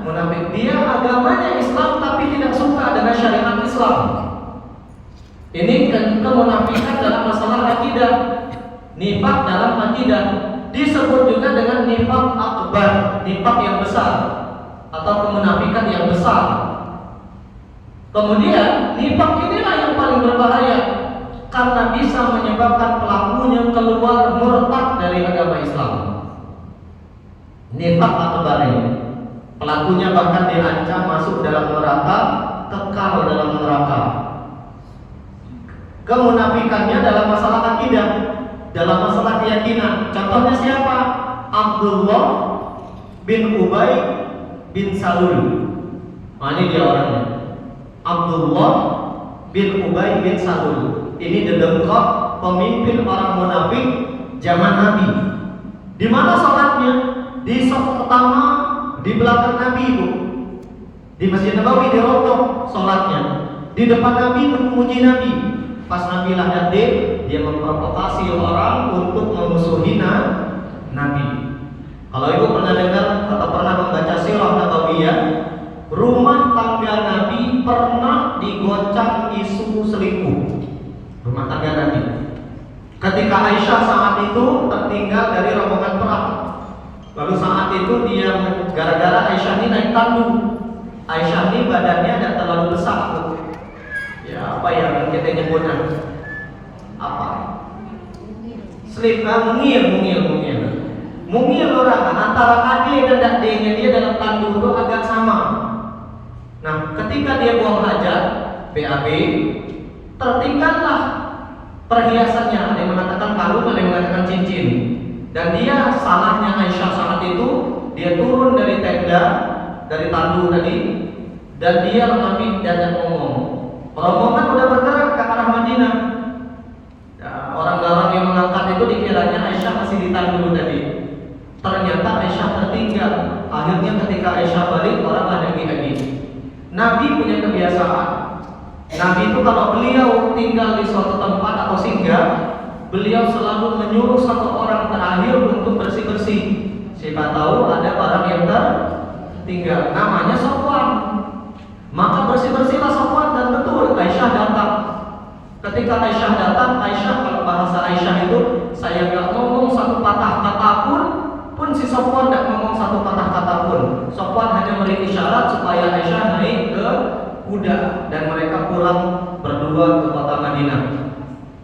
munafik. Dia agamanya Islam tapi tidak suka dengan syariat Islam. Ini kemunafikan dalam masalah akidah. Nifaq dalam akidah disebut juga dengan nifaq akbar, nifaq yang besar atau kemunafikan yang besar. Kemudian nifaq inilah yang paling berbahaya karena bisa menyebabkan pelakunya keluar murtad dari agama Islam. Nifaq akbar ini pelakunya bahkan diancam masuk dalam neraka, kekal dalam neraka. Kemunafikannya dalam masalah akidah, dalam masalah keyakinan. Contohnya siapa? Abdullah bin Ubay bin Salul. Nah, ini dia orangnya. Abdullah bin Ubay bin Salul. Ini dedengkot pemimpin orang munafik zaman Nabi. Di mana sholatnya? Di saf pertama di belakang Nabi, Ibu. Di Masjid Nabawi di roboh sholatnya. Di depan Nabi memuji Nabi. Pas Nabi lahir dia memprovokasi orang untuk memusuhi Nabi. Kalau ibu pernah dengar atau pernah membaca sirah Nabawiyah, rumah tangga Nabi pernah digoncang isu selingkuh. Rumah tangga Nabi. Ketika Aisyah saat itu tertinggal dari rombongan perang. Lalu saat itu dia gara-gara Aisyah ini naik tandu. Aisyah ini badannya tidak terlalu besar. Ya, apa yang kita nyebutkan? Apa? Mungil orang antara adik dan adiknya dia dalam tandu itu agak sama. Nah, ketika dia buang hajat, BAB, tertinggallah perhiasannya. Ada yang mengatakan kalung, ada yang mengatakan cincin. Dan dia salahnya Aisyah saat itu, dia turun dari tenda, dari tandu tadi, dan dia mengambil dan ngomong. Rombongan udah bergerak ke arah Madinah. Ya, orang-orang yang mengangkat itu dikiranya ternyata Aisyah tertinggal. Akhirnya ketika Aisyah balik, orang ada lagi. Nabi punya kebiasaan. Nabi itu kalau beliau tinggal di suatu tempat atau singgah, beliau selalu menyuruh satu orang terakhir untuk bersih-bersih. Siapa tahu ada barang yang tertinggal, namanya Sofwan. Maka bersih-bersihlah Sofwan, dan betul Aisyah datang. Ketika Aisyah datang, Aisyah, kalau bahasa Aisyah itu, saya nggak ngomong satu patah kata pun si Sofwan nggak ngomong satu patah kata pun. Sofwan hanya memberi isyarat supaya Aisyah naik ke kuda dan mereka pulang berdua ke kota Madinah.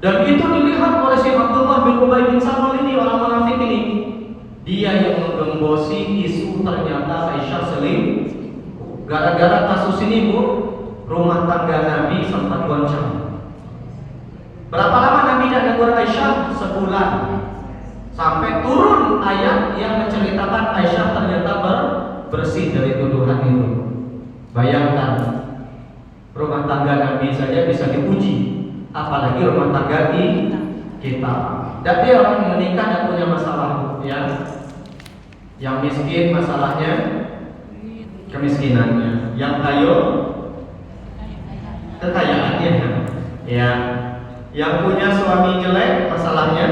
Dan itu dilihat oleh si Abdullah bin Ubay bin Salul ini, orang munafik ini. Dia yang menggembosi isu ternyata Aisyah selingkuh. Gara-gara kasus ini, Bu, rumah tangga Nabi sempat goncang. Berapa lama Nabi tidak negur Aisyah? Sebulan. Sampai turun ayat yang menceritakan Aisyah ternyata bersih dari tuduhan itu. Bayangkan, rumah tangga Nabi saja bisa dipuji, apalagi rumah tangga kita. Dan dia orang menikah dan punya masalah, ya. Yang miskin masalahnya kemiskinannya, yang kaya kekayaannya, ya. Yang punya suami jelek masalahnya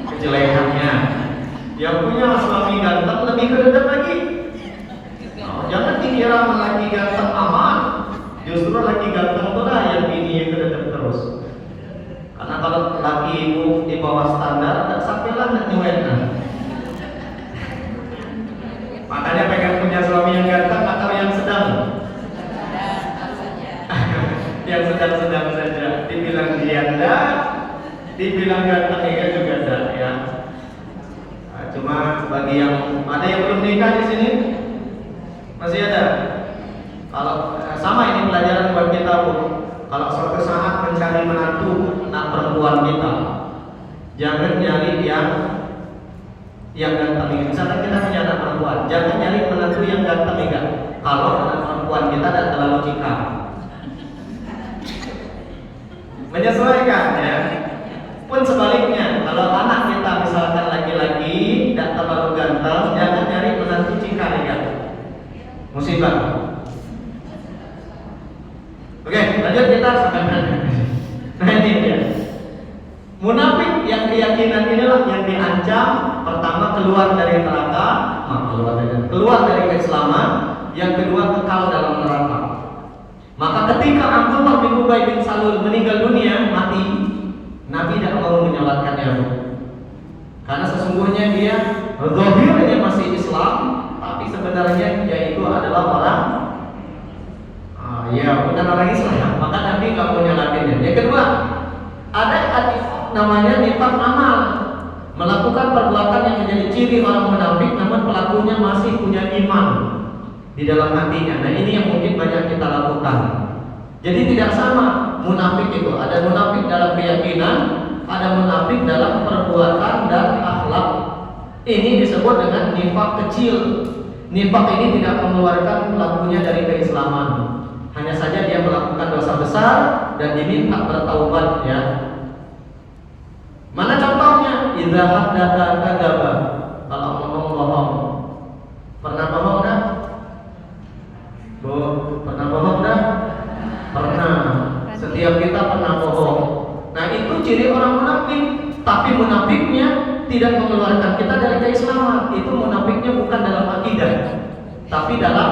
kejelekannya. Yang punya suami ganteng lebih kedekatan lagi. Jangan dikira lagi ganteng aman, justru lagi ganteng itu lah yang ini yang kedekatan terus. Karena kalau laki ibu di bawah standar, tak sampailah nak nyuwen. Makanya pengen punya suami yang ganteng atau yang sedang? Yang sedang-sedang saja. Dibilang janda, dibilang ganteng juga ada, ya. Nah, cuma bagi yang ada yang belum nikah di sini masih ada. Kalau sama ini pelajaran buat kita, Bu. Kalau suatu saat mencari menantu anak perempuan kita, jangan nyari yang ganteng. Misalkan kita punya anak perempuan, jangan nyari menantu yang ganteng enggak. Kalau anak perempuan kita tidak terlalu cikar. Menyesuaikan, ya. Pun sebaliknya, kalau anak kita misalkan laki-laki tidak terlalu ganteng, jangan nyari menantu cikar, ya. Musibah. Oke, lanjut kita sampai mana? Nah ini dia. Munafik yang keyakinan inilah yang diancam. Pertama, keluar dari neraka, keluar dari keislaman. Yang kedua, kekal dalam neraka. Maka ketika Abdullah bin Ubay bin Salul meninggal dunia, mati, Nabi tidak mau menyolatkannya, karena sesungguhnya dia zahirnya masih Islam, tapi sebenarnya dia itu adalah orang bukan orang Islam. Maka Nabi nggak mau nyolatinnya. Yang kedua, ada namanya nifaq amal, melakukan perbuatan yang menjadi ciri orang munafik, namun pelakunya masih punya iman di dalam hatinya. Nah ini yang mungkin banyak kita lakukan. Jadi tidak sama munafik itu. Ada munafik dalam keyakinan, ada munafik dalam perbuatan dan akhlak. Ini disebut dengan nifaq kecil. Nifaq ini tidak mengeluarkan pelakunya dari keislaman. Hanya saja dia melakukan dosa besar dan diminta bertaubat, ya. Mana contohnya? Idza haddatsa kadzaba. Kalau ngomong bohong. Pernah bohong dah? Bu, pernah bohong dah? Pernah. Setiap kita pernah bohong. Nah itu ciri orang munafik. Tapi munafiknya tidak mengeluarkan kita dari keislaman. Itu munafiknya bukan dalam akidah, tapi dalam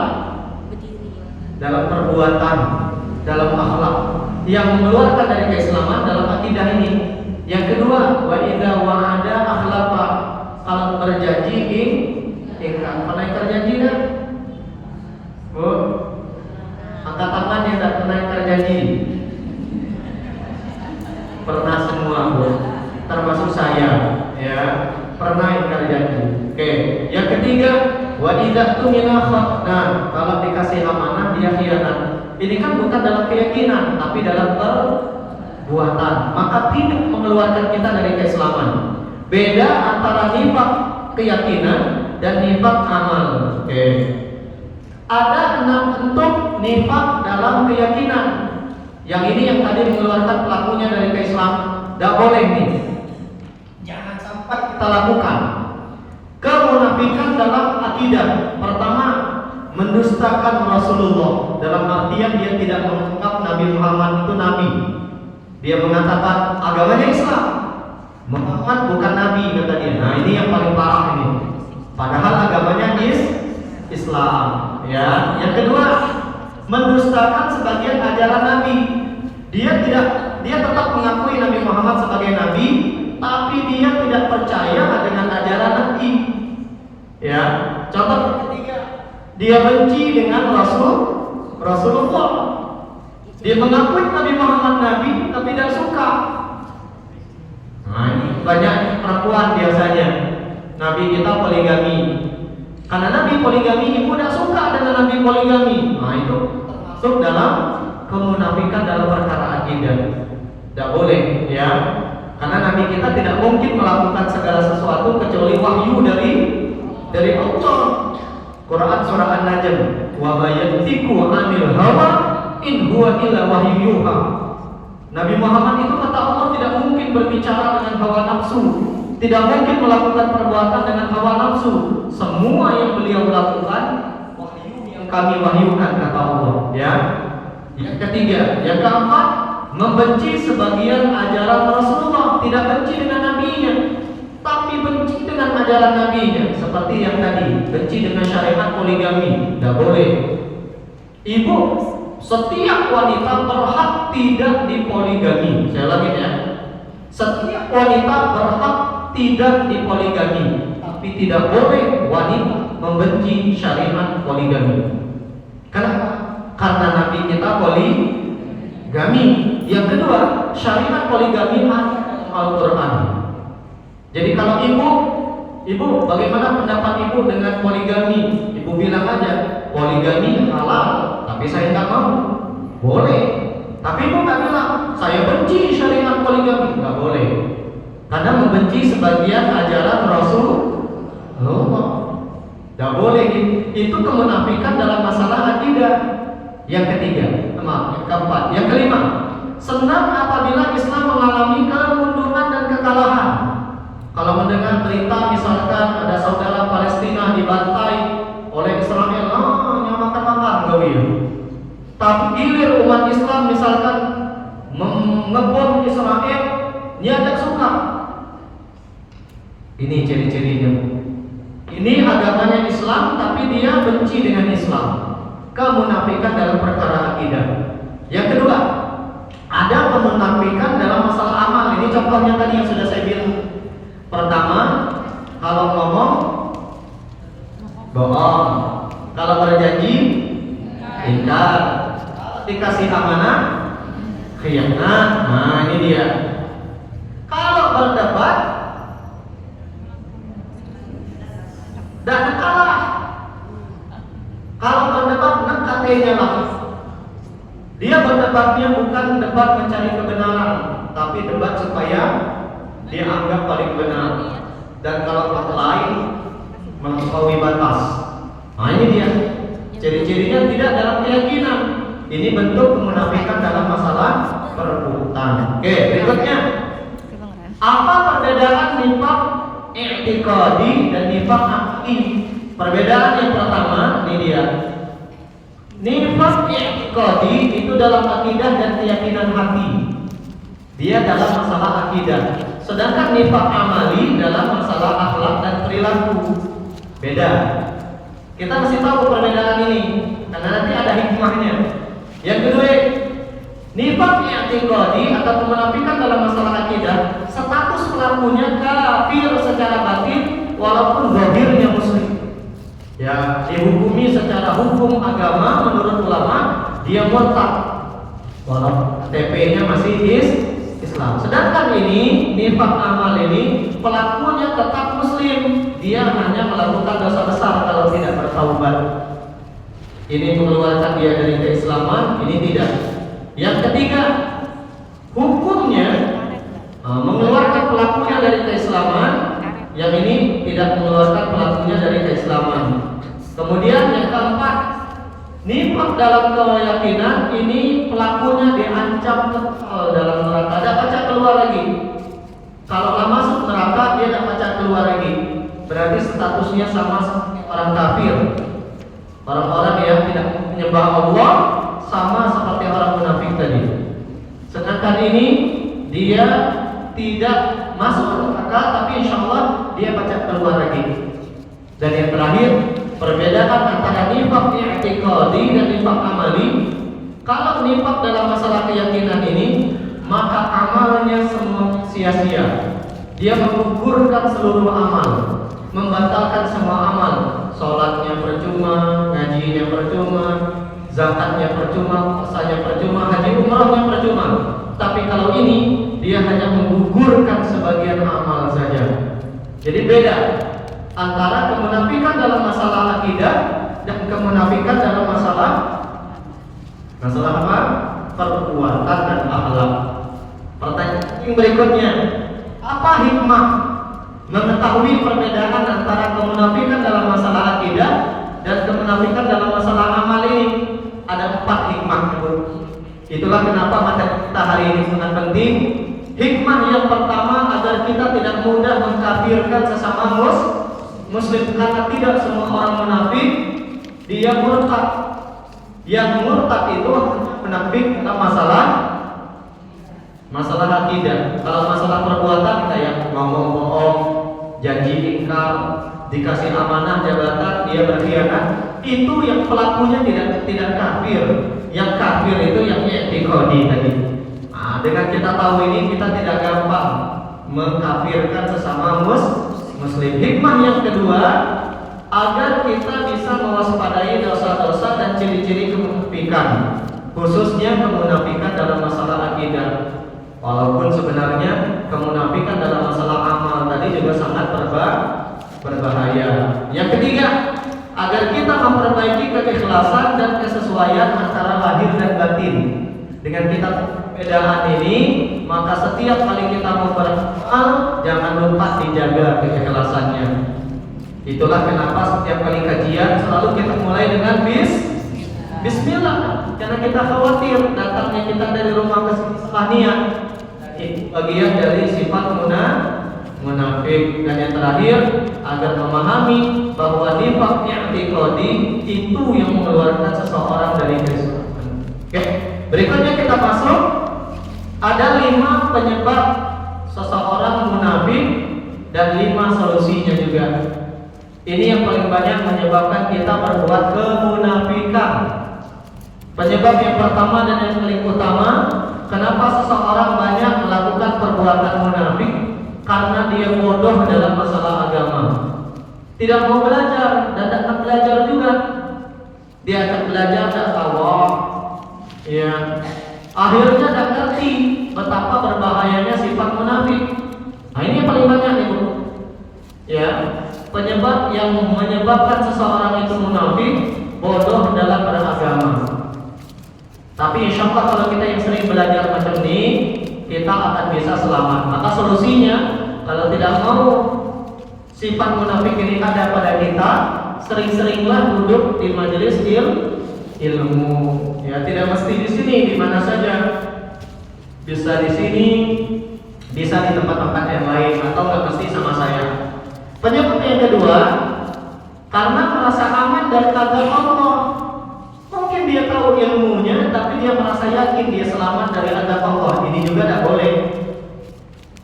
perbuatan, dalam akhlak. Yang mengeluarkan dari keislaman dalam akidah ini. Yang kedua, wa idza wa'ada akhlafa. Kalau berjanji ingkar. Pernah ingkar janji enggak? Bu, angkat tangan yang tidak pernah ingkar janji. Pernah semua, Bu. Termasuk saya, ya. Pernah ingkar janji. Oke. Yang ketiga, wa idza tumina khat. Nah, kalau dikasih amanah dia khianat. Ini kan bukan dalam keyakinan, tapi dalam perbuatan. Maka tidak mengeluarkan kita dari keislaman. Beda antara nifaq keyakinan dan nifaq amal. Oke. Ada 6 bentuk nifaq dalam keyakinan. Yang ini yang tadi mengeluarkan pelakunya dari keislaman. Tidak boleh nih. Jangan sampai kita lakukan. mendustakan Rasulullah, dalam artian dia tidak menganggap Nabi Muhammad itu nabi. Dia mengatakan agamanya Islam, Muhammad bukan nabi, kata dia. Nah, ini yang paling parah ini. Padahal agamanya Islam. Ya, yang kedua, mendustakan sebagian ajaran Nabi. Dia tetap mengakui Nabi Muhammad sebagai nabi, tapi dia tidak percaya dengan ajaran Nabi. Ya, contoh ketiga, dia benci dengan Rasulullah. Dia mengakui Nabi Muhammad nabi, tapi tidak suka. Nah, ini banyak perempuan biasanya. Nabi kita poligami. Karena Nabi poligami, ibu tidak suka dengan Nabi poligami. Nah, itu masuk dalam kemunafikan dalam perkara akidah. Tidak boleh, ya. Karena Nabi kita tidak mungkin melakukan segala sesuatu kecuali wahyu dari Allah. Quran surah An-Najm, wa bayyatiku 'anil hawa in huwa illa wahyu yuha. Nabi Muhammad itu kata Allah tidak mungkin berbicara dengan hawa nafsu, tidak mungkin melakukan perbuatan dengan hawa nafsu. Semua yang beliau lakukan wahyu yang kami wahyukan, kata Allah, ya. Yang ketiga, yang keempat, membenci sebagian ajaran Rasulullah, tidak benci dengan nabinya, tapi benci dengan ajaran nabinya. Seperti yang tadi, benci dengan syariat poligami, tidak boleh. Ibu, setiap wanita berhak tidak dipoligami. Saya ulangi, ya. Setiap wanita berhak tidak dipoligami, tapi tidak boleh wanita membenci syariat poligami. Kenapa? Karena Nabi kita poligami. Yang kedua, syariat poligami ada dalam Al-Quran. Jadi kalau ibu, bagaimana pendapat ibu dengan poligami? Ibu bilang aja, poligami halal, tapi saya nggak mau. Boleh. Tapi ibu nggak bilang, saya benci syariat poligami. Nggak boleh. Karena membenci sebagian ajaran Rasulullah. Nggak boleh. Itu kemunafikan dalam masalah akidah. Yang ketiga, yang keempat, yang kelima, senang apabila Islam mengalami kemunduran dan kekalahan. Kalau mendengar berita misalkan ada saudara Palestina dibantai oleh Israel, makan gawir. Tapi gilir umat Islam misalkan ngebom Israel, dia tidak suka. Ini ciri-cirinya. Ini agamanya Islam, tapi dia benci dengan Islam. Kemunafikan dalam perkara akidah. Yang kedua, ada kemunafikan dalam masalah amal. Ini contohnya tadi yang sudah saya bilang. Pertama, kalau ngomong bohong, kalau berjanji ingkar, dikasih amanah khianat. Nah, ini dia. Kalau berdebat dan kalah. Kalau berdebat katanya lah. Dia berdebatnya bukan debat mencari kebenaran, tapi debat supaya dia anggap paling benar. Dan kalau orang lain melampaui batas. Nah, ini dia. Ciri-cirinya tidak dalam keyakinan. Ini bentuk kemunafikan dalam masalah perbuatan. Oke, berikutnya. Apa perbedaan nifaq i'tiqadi dan nifaq aqdi? Perbedaan yang pertama, ini dia. Nifaq i'tiqadi itu dalam akidah dan keyakinan hati. Dia dalam masalah akidah. Sedangkan nifaq amali dalam masalah akhlak dan perilaku. Beda. Kita mesti tahu perbedaan ini karena nanti ada hikmahnya. Yang kedua, nifaq i'tiqadi atau kemunafikan dalam masalah akidah, status pelakunya kafir secara batin walaupun zahirnya muslim. Ya, dihukumi secara hukum agama menurut ulama dia murtad walau TP-nya masih Islam. Sedangkan ini nifaq amal ini pelakunya tetap muslim, dia hanya melakukan dosa besar kalau tidak bertaubat. Ini mengeluarkan dia dari keislaman, ini tidak. Yang ketiga, hukumnya mengeluarkan pelakunya dari keislaman, yang ini tidak mengeluarkan pelakunya dari keislaman. Kemudian yang keempat, nifaq dalam keyakinan ini pelakunya diancam kekal dalam neraka, tidak pacak keluar lagi. Kalau masuk neraka dia tidak pacak keluar lagi. Berarti statusnya sama seperti orang kafir. Orang-orang yang tidak menyembah Allah sama seperti orang munafik tadi. Sedangkan ini dia tidak masuk neraka, tapi insya Allah dia pacak keluar lagi. Dan yang terakhir, perbedaan antara nifaq i'tiqadi dan nifaq amali. Kalau nifaq dalam masalah keyakinan ini, maka amalnya semua sia-sia. Dia menggugurkan seluruh amal, membatalkan semua amal. Sholatnya percuma, ngajinya percuma, zakatnya percuma, puasanya percuma, haji umrahnya percuma. Tapi kalau ini, dia hanya menggugurkan sebagian amal saja. Jadi beda antara kemunafikan dalam masalah akidah dan kemunafikan dalam masalah apa? Perbuatan dan akhlak. Pertanyaan yang berikutnya, apa hikmah mengetahui perbedaan antara kemunafikan dalam masalah akidah dan kemunafikan dalam masalah amal ini? Ada 4 hikmah. Itulah kenapa materi kita hari ini sangat penting. Hikmah yang pertama, agar kita tidak mudah mengkafirkan sesama muslim, karena tidak semua orang munafik dia murtad. Yang murtad itu munafik dalam masalah akidah. Kalau masalah perbuatan kayak ngomong bohong, janji ingkar, dikasih amanah jabatan dia berkhianat, itu yang pelakunya tidak kafir. Yang kafir itu yang i'tiqadi tadi. Nah, dengan kita tahu ini, kita tidak gampang mengkafirkan sesama muslim. Hikmah yang kedua, agar kita bisa mewaspadai dosa-dosa dan ciri-ciri kemunafikan, khususnya kemunafikan dalam masalah akidah. Walaupun sebenarnya kemunafikan dalam masalah amal tadi juga sangat berbahaya. Yang ketiga, agar kita memperbaiki keikhlasan dan kesesuaian antara lahir dan batin. Dengan kita perbedaan ini, maka setiap kali kita mau beramal, jangan lupa dijaga keikhlasannya. Itulah kenapa setiap kali kajian selalu kita mulai dengan Bismillah, karena kita khawatir datangnya kita dari rumah ke sini salah niat. Itu bagian dari sifat munafik. Dan yang terakhir, agar memahami bahwa nifaq i'tiqadi itu yang mengeluarkan seseorang dari Islam. Oke, berikutnya kita masuk. Ada 5 penyebab seseorang munafik dan 5 solusinya juga. Ini yang paling banyak menyebabkan kita berbuat kemunafikan. Penyebab yang pertama dan yang paling utama, kenapa seseorang banyak melakukan perbuatan munafik? Karena dia bodoh dalam masalah agama. Tidak mau belajar dan tak belajar juga. Dia akan belajar tak tahu. Ya. Akhirnya tak ngerti betapa berbahayanya sifat munafik. Nah, ini yang paling banyak nih, Bu. Ya. Penyebab yang menyebabkan seseorang itu munafik, bodoh dalam beragama. Tapi insya Allah kalau kita yang sering belajar macam ini, kita akan bisa selamat. Maka solusinya, kalau tidak mau sifat munafik ini ada pada kita, sering-seringlah duduk di majelis ilmu. Ya, tidak mesti di sini, di mana saja. Bisa di sini, bisa di tempat-tempat yang lain, atau nggak mesti sama saya. Penyebab yang kedua, karena merasa aman dari azab Allah. Mungkin dia tahu ilmunya, tapi dia merasa yakin dia selamat dari azab Allah. Ini juga tidak boleh.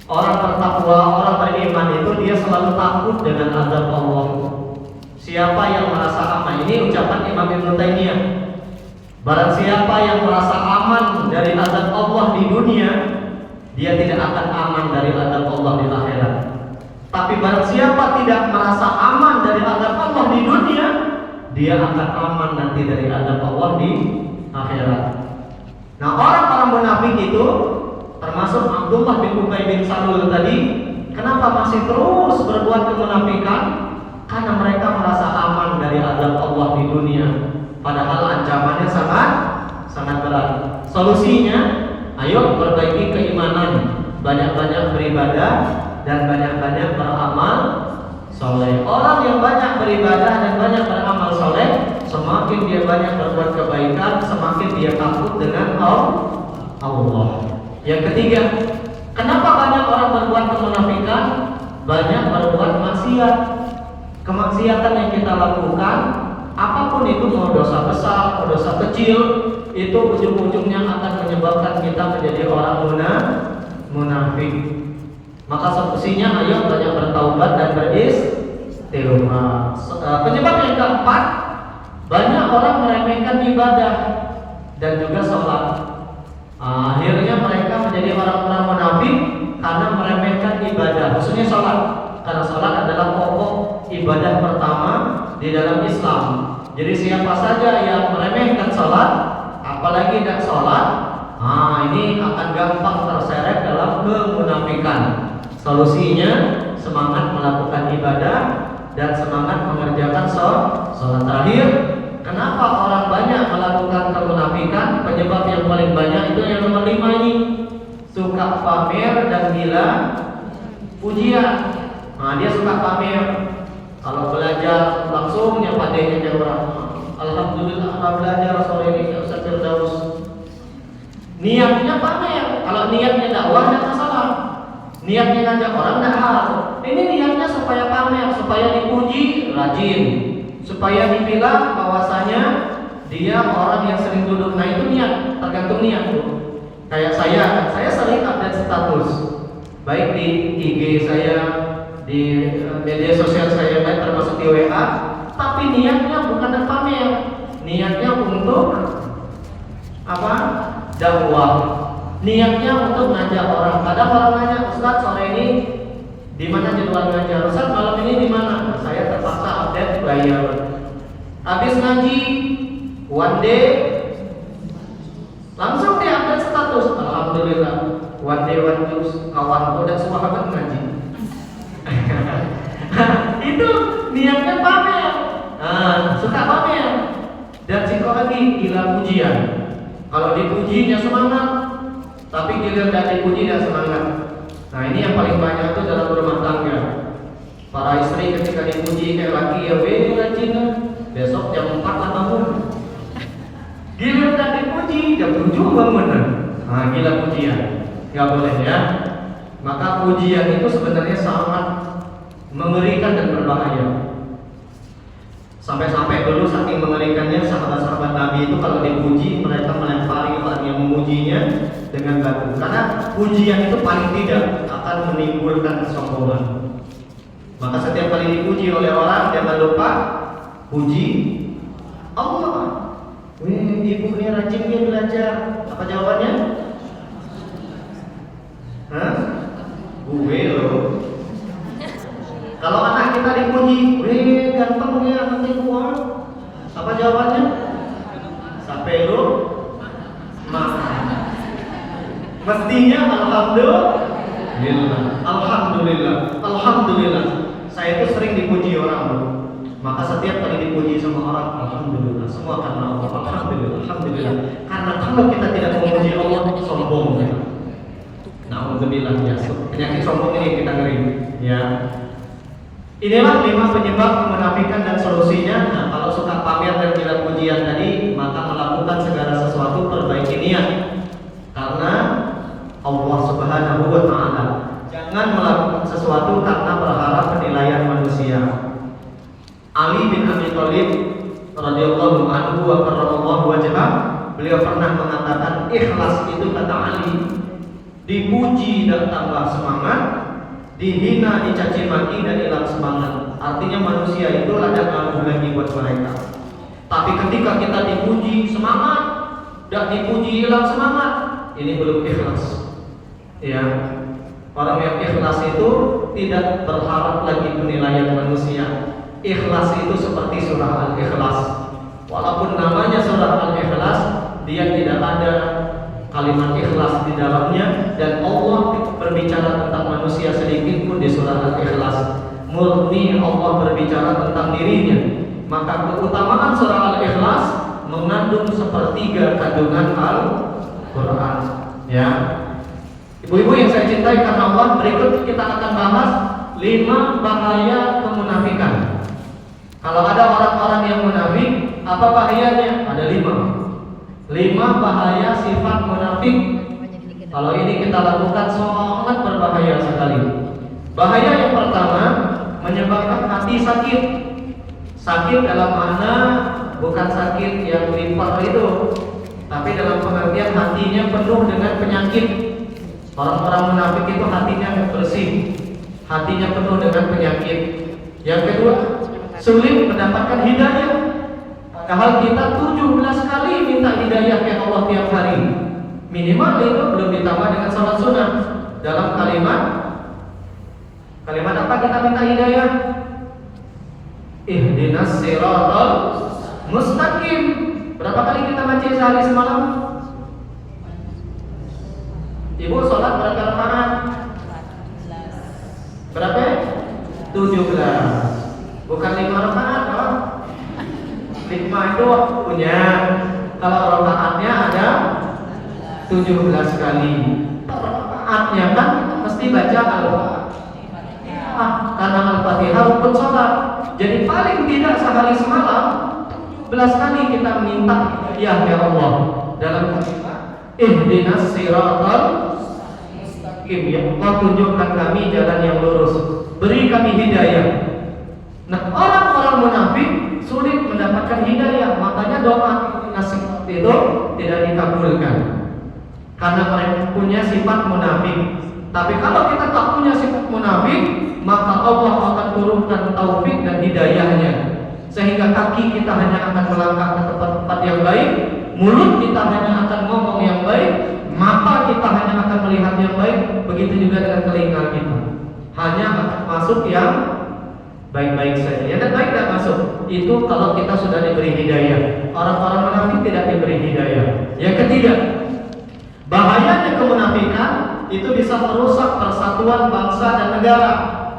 Orang bertakwa, orang beriman itu dia selalu takut dengan azab Allah. Siapa yang merasa aman, ini ucapan Imam Ibnu Taimiyah. Barang siapa yang merasa aman dari azab Allah di dunia, dia tidak akan aman dari azab Allah di akhirat. Tapi barang siapa tidak merasa aman dari azab Allah di dunia, dia akan aman nanti dari azab Allah di akhirat. Nah, orang-orang munafik itu termasuk Abdullah bin Ubay bin Salul tadi, kenapa masih terus berbuat kemunafikan? Karena mereka merasa aman dari azab Allah di dunia, padahal ancamannya sangat berat. Solusinya, ayo perbaiki keimanan, banyak-banyak beribadah dan banyak-banyak beramal soleh. Orang yang banyak beribadah dan banyak beramal soleh, semakin dia banyak berbuat kebaikan, semakin dia takut dengan Allah. Yang ketiga, kenapa banyak orang berbuat kemunafikan? Banyak berbuat maksiat. Kemaksiatan yang kita lakukan apapun itu, mau dosa besar, mau dosa kecil, itu ujung-ujungnya akan menyebabkan kita menjadi orang munafik. Maka solusinya ayo banyak bertaubat dan beristighfar. Penyebab yang keempat, banyak orang meremehkan ibadah dan juga sholat. Akhirnya mereka menjadi orang-orang munafik karena meremehkan ibadah, khususnya sholat. Karena sholat adalah pokok ibadah pertama di dalam Islam. Jadi siapa saja yang meremehkan sholat, apalagi tidak sholat, ini akan gampang terseret dalam kemunafikan. Solusinya semangat melakukan ibadah dan semangat mengerjakan sholat. Terakhir, kenapa orang banyak melakukan kemunafikan? Penyebab yang paling banyak itu yang nomor 5 ini, suka pamer dan gila pujian. Dia suka pamer. Kalau belajar langsung nyapa deh orang. Alhamdulillah belajar sore ini Ustaz Firdaus. Niatnya pamer. Kalau niatnya dakwah tidak masalah. Niatnya ngajak orang tidak hal. Ini niatnya supaya pamer, supaya dipuji, rajin, supaya dibilang bahwasanya dia orang yang sering duduk. Nah itu niat, tergantung niat tuh. Kayak saya sering update status, baik di IG saya, di media sosial saya, baik termasuk di WA. Tapi niatnya bukan pamer, niatnya untuk apa? Dakwah. Niatnya untuk ngajak orang. Kadang orang nanya, Ustaz sore ini di mana jadwal ngajar? Ustaz malam ini di mana? Saya terpaksa update bayar. Habis ngaji, one day langsung dia update status. Alhamdulillah, one day one juice, kawan udah semua habis ngaji. Itu niatnya pamer. Suka pamer. Dan psikologi gila pujian. Kalau dipuji dia semangat, tapi giliran tidak dipuji dia semangat. Nah ini yang paling banyak itu dalam rumah tangga. Para istri ketika dipuji kayak laki, ya rajin, besok jam 4 lah bangun. Giliran tidak dipuji jam 7 bangun. Gila pujian, nggak boleh ya. Maka pujian itu sebenarnya sangat mengerikan dan berbahaya. Sampai-sampai dulu saking mengerikannya sahabat-sahabat Nabi itu kalau dipuji mereka melempari orang yang memujinya dengan batu. Karena pujian itu paling tidak akan menimbulkan kesombongan. Maka setiap kali dipuji oleh orang jangan lupa puji Allah. Ibu ini rajin dia belajar. Apa jawabannya? Gue loh. Kalau anak kita dipuji, ganteng ya nanti keluar. Apa jawabannya? Sampai lu makan. Mestinya alhamdulillah. Saya itu sering dipuji orang loh. Maka setiap kali dipuji sama orang, alhamdulillah. Semua karena Allah. Alhamdulillah. Karena kalau kita tidak memuji Allah, sombong ya. Na'udzubillah ya. Penyakit sombong ini kita ngeri ya. Inilah 5 penyebab kemunafikan dan solusinya. Nah, kalau suka pamer dan gila pujian tadi, maka melakukan segala sesuatu perbaiki niat. Karena Allah Subhanahu wa taala. Jangan melakukan sesuatu karena berharap penilaian manusia. Ali bin Abi Thalib radhiyallahu anhu wa karramallahu wajhah, beliau pernah mengatakan ikhlas itu kata Ali, dipuji dan tambah semangat, dihina, dicaci maki dan hilang semangat. Artinya manusia itu ada ngaruh lagi buat mereka. Tapi ketika kita dipuji semangat dan dipuji hilang semangat, ini belum ikhlas. Ya, orang yang ikhlas itu tidak berharap lagi penilaian manusia. Ikhlas itu seperti surah Al-Ikhlas. Walaupun namanya surah Al-Ikhlas, dia tidak ada kalimat ikhlas di dalamnya, dan Allah berbicara tentang manusia sedikit pun di surah Al-Ikhlas. Murni Allah berbicara tentang dirinya. Maka keutamaan surah Al-Ikhlas mengandung sepertiga kandungan Al-Quran. Ya, ibu-ibu yang saya cintai karena Allah, berikut kita akan bahas 5 bahaya kemunafikan. Kalau ada orang-orang yang munafik, apa bahayanya? Ada 5 bahaya sifat munafik. Kalau ini kita lakukan sangat berbahaya sekali. Bahaya yang pertama, menyebabkan hati sakit. Sakit dalam makna bukan sakit yang limpah itu, tapi dalam pengertian hatinya penuh dengan penyakit. Orang-orang munafik itu hatinya bersih, hatinya penuh dengan penyakit. Yang kedua, sulit mendapatkan hidayah. Padahal kita 17 kali minta hidayah ke Allah tiap hari. Minimal itu belum ditambah dengan salat sunnah. Dalam kalimat apa kita minta hidayah? Ihdinas siratal mustaqim. Berapa kali kita baca sehari semalam? Ibu sholat berapa rakaat? Berapa? 17. Bukan 5 rakaat, oh. 5 itu punya. Kalau rakaatnya ada 17 kali. Rakaatnya kan mesti baca Al-Fatihah. Karena Al-Fatihah rukun sholat. Jadi paling tidak sehari semalam 17 kali kita minta ya Allah dalam kalimat ihdinas siratal mustaqim. Ya Allah, tunjukkan kami jalan yang lurus, beri kami hidayah. Nah, orang-orang munafik sulit mendapatkan hidayah, makanya doa nasihat itu tidak dikabulkan karena mereka punya sifat munafik. Tapi kalau kita tak punya sifat munafik, maka Allah akan turunkan taufik dan hidayahnya, sehingga kaki kita hanya akan melangkah ke tempat-tempat yang baik, mulut kita hanya akan ngomong yang baik, mata kita hanya akan melihat yang baik, begitu juga dengan telinga kita hanya akan masuk yang baik-baik saja. Yang baik tidak masuk. Itu kalau kita sudah diberi hidayah. Orang-orang munafik tidak diberi hidayah. Yang ketiga, bahayanya kemunafikan itu bisa merusak persatuan bangsa dan negara,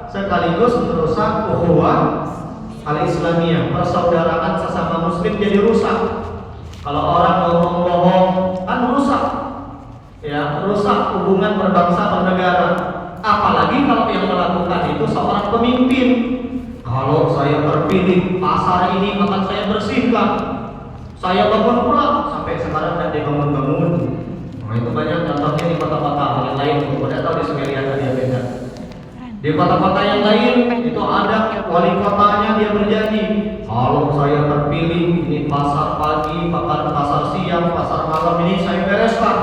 sekaligus merusak ukhuwah al-islamiyah, persaudaraan sesama muslim jadi rusak. Kalau orang bohong-bohong kan rusak, ya, rusak hubungan berbangsa bernegara. Apalagi kalau yang melakukan itu seorang pemimpin. Kalau saya terpilih, pasar ini akan saya bersihkan, saya bangun pula. Sampai sekarang tidak dibangun-bangun. Nah, itu banyak contohnya di kota-kota yang lain. Udah tahu di Semelian ada yang beda. Di kota-kota yang lain itu ada wali kotanya, dia berjanji, kalau saya terpilih, ini pasar pagi, pasar siang, pasar malam ini saya bereskan.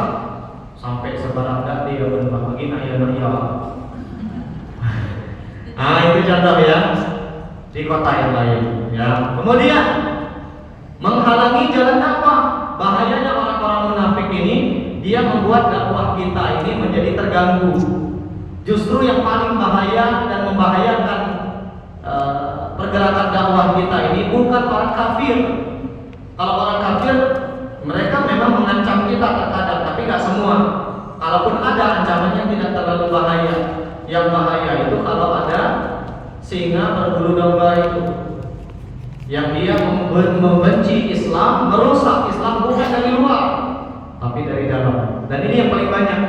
Sampai sekarang tidak dia berbagi naya-naya. Nah, itu contoh ya di kota yang lain. Ya. Kemudian menghalangi jalan dakwah. Bahayanya orang-orang munafik ini, dia membuat dakwah kita ini menjadi terganggu. Justru yang paling bahaya dan membahayakan pergerakan dakwah kita ini bukan orang kafir. Kalau orang kafir, mereka memang mengancam kita terkadang, tapi nggak semua. Kalaupun ada, ancamannya tidak terlalu bahaya. Yang bahaya itu kalau ada singa berbulu domba itu, yang dia membenci Islam, merusak Islam bukan dari luar, tapi dari dalam. Dan ini yang paling banyak.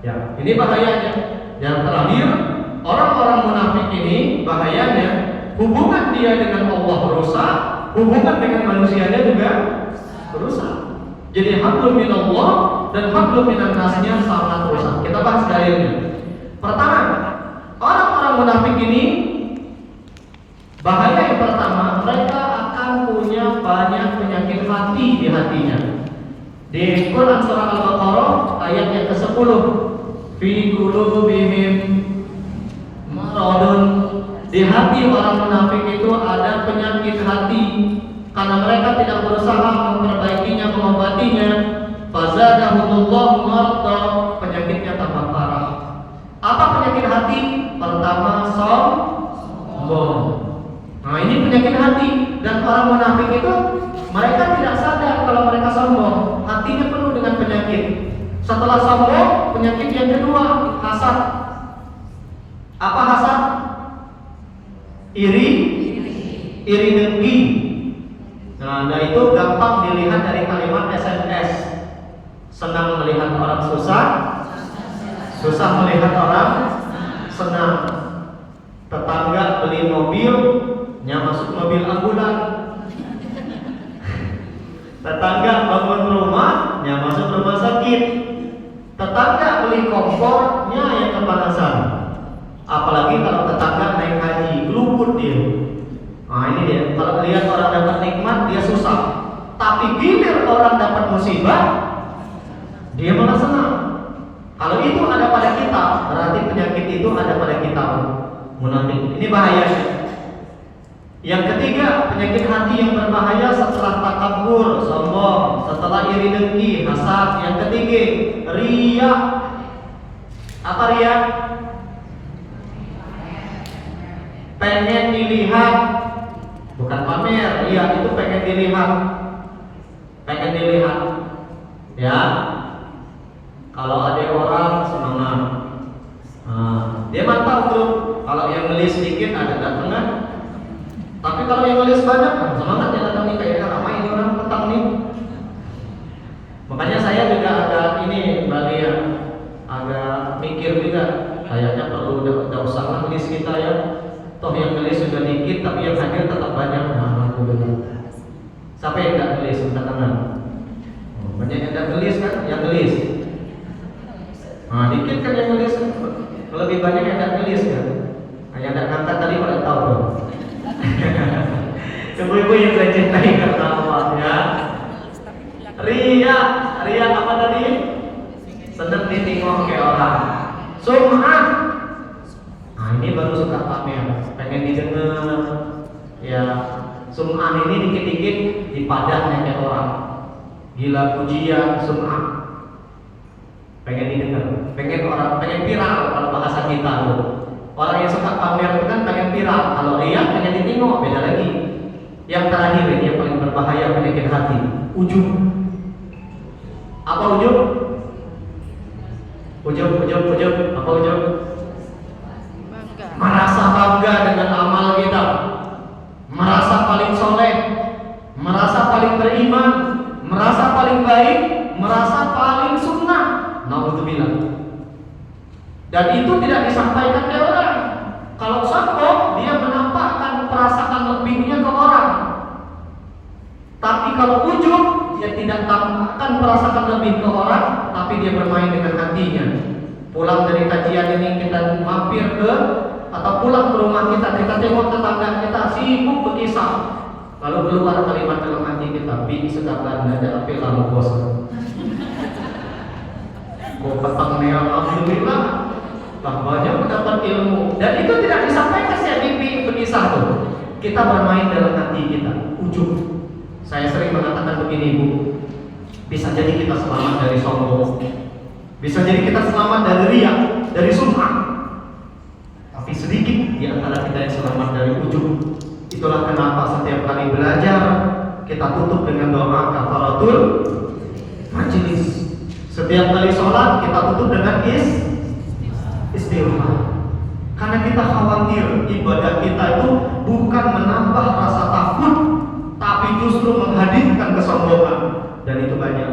Ya, ini bahayanya. Yang terakhir, orang-orang munafik ini bahayanya hubungan dia dengan Allah rusak, hubungan dengan manusianya juga rusak. Jadi hablum minallah dan hablum minan nasnya sangat rusak. Kita bahas dalilnya. Pertama, orang-orang munafik ini bahaya yang pertama, mereka akan punya banyak penyakit hati di hatinya. Di Quran surah Al-Baqarah ayat yang ke-10, fi qulubihim maradun, di hati orang munafik itu ada penyakit hati karena mereka tidak berusaha memperbaikinya, mengobatinya. Fazadahumullahu marda, penyakitnya tambah parah. Apa penyakit hati? Pertama, sombong. Nah, ini penyakit hati. Dan orang munafik itu mereka tidak sadar kalau mereka sombong, hatinya penuh dengan penyakit. Setelah sombong, penyakit yang kedua, hasad. Apa hasad? Iri dengki. Nah, itu gampang dilihat dari kalimat SMS. Senang melihat orang susah, susah melihat orang senang. Tetangga beli mobilnya masuk mobil ambulan. Tetangga bangun rumahnya masuk rumah sakit. Tetangga beli kompornya yang kepanasan. Apalagi kalau tetangga naik haji, geluput dia. Nah, Nah ini dia, kalau lihat orang dapat nikmat dia susah, tapi gilir orang dapat musibah dia malah senang. Kalau itu ada pada kita, berarti penyakit itu ada pada kita, munafik. Ini bahayanya. Yang ketiga, penyakit hati yang berbahaya setelah takabur, sombong, setelah iri dengki, hasad. Yang ketiga, riya. Apa riya? Pengen dilihat, bukan pamer. Riya itu pengen dilihat, pengen dilihat. Ya, kalau ada orang semangat, dia mantap tuh. Kalau yang beli sedikit ada datang. Tapi kalau yang nulis banyak, semangat ya datang nih, kayaknya ramai ini orang petang nih. Makanya saya juga agak ini bagian agak mikir juga, kayaknya perlu udah usah nulis kita ya. Toh yang nulis sudah dikit, tapi yang hadir tetap banyak. Alhamdulillah. Siapa yang nggak nulis angkat tangan? Banyak yang nggak nulis kan? Yang nulis. Nah dikit kan yang nulis, lebih banyak yang nggak nulis kan? Nah, yang nggak ngangkat tadi pada tahu dong. Ibu-ibu yang saya cintai karena Allah ya. Riya apa tadi? Senang ditengok ke orang. Sum'ah. Nah ini baru suka pamer, pengen didengar. Ya, sum'ah ini dikit-dikit dipadahnya ke orang. Gila pujian sum'ah. Pengen didengar, pengen orang, pengen viral kalau bahasa kita tuh. Orang yang suka pamer itu kan pengen viral. Kalau riya pengen ditengok, beda lagi. Yang terakhir ini yang paling berbahaya penyakit hati, ujub. Apa ujub? Ujub. Apa ujub? Merasa bangga dengan amal kita, merasa paling soleh, merasa paling beriman, merasa paling baik, merasa paling sunnah. Naudzubillah. Dan itu tidak disampaikan ke orang. Kalau sombong, dia menampakkan perasaan lebihnya ke orang. Tapi kalau ujub, dia tidak tampakkan perasaan lebih ke orang, tapi dia bermain dengan hatinya. Pulang dari kajian ini kita mampir ke, atau pulang ke rumah kita tengok tetangga kita sibuk berkisah. Lalu keluar kalimat dalam hati kita, "Bi sedangkan ada apa lalu bos." Kok petang nih, alhamdulillah. Banyak mendapat ilmu, dan itu tidak disampaikan secara mimpi berkisah tuh. Kita bermain dalam hati kita, ujub. Saya sering mengatakan begini, Bu. Bisa jadi kita selamat dari sombong, bisa jadi kita selamat dari riya, dari sum'ah. Tapi sedikit di antara kita yang selamat dari ujub. Itulah kenapa setiap kali belajar kita tutup dengan doa kafaratul majlis. Setiap kali sholat kita tutup dengan istighfar. Karena kita khawatir ibadah kita itu bukan menambah rasa takut, tapi justru menghadirkan kesombongan. Dan itu banyak.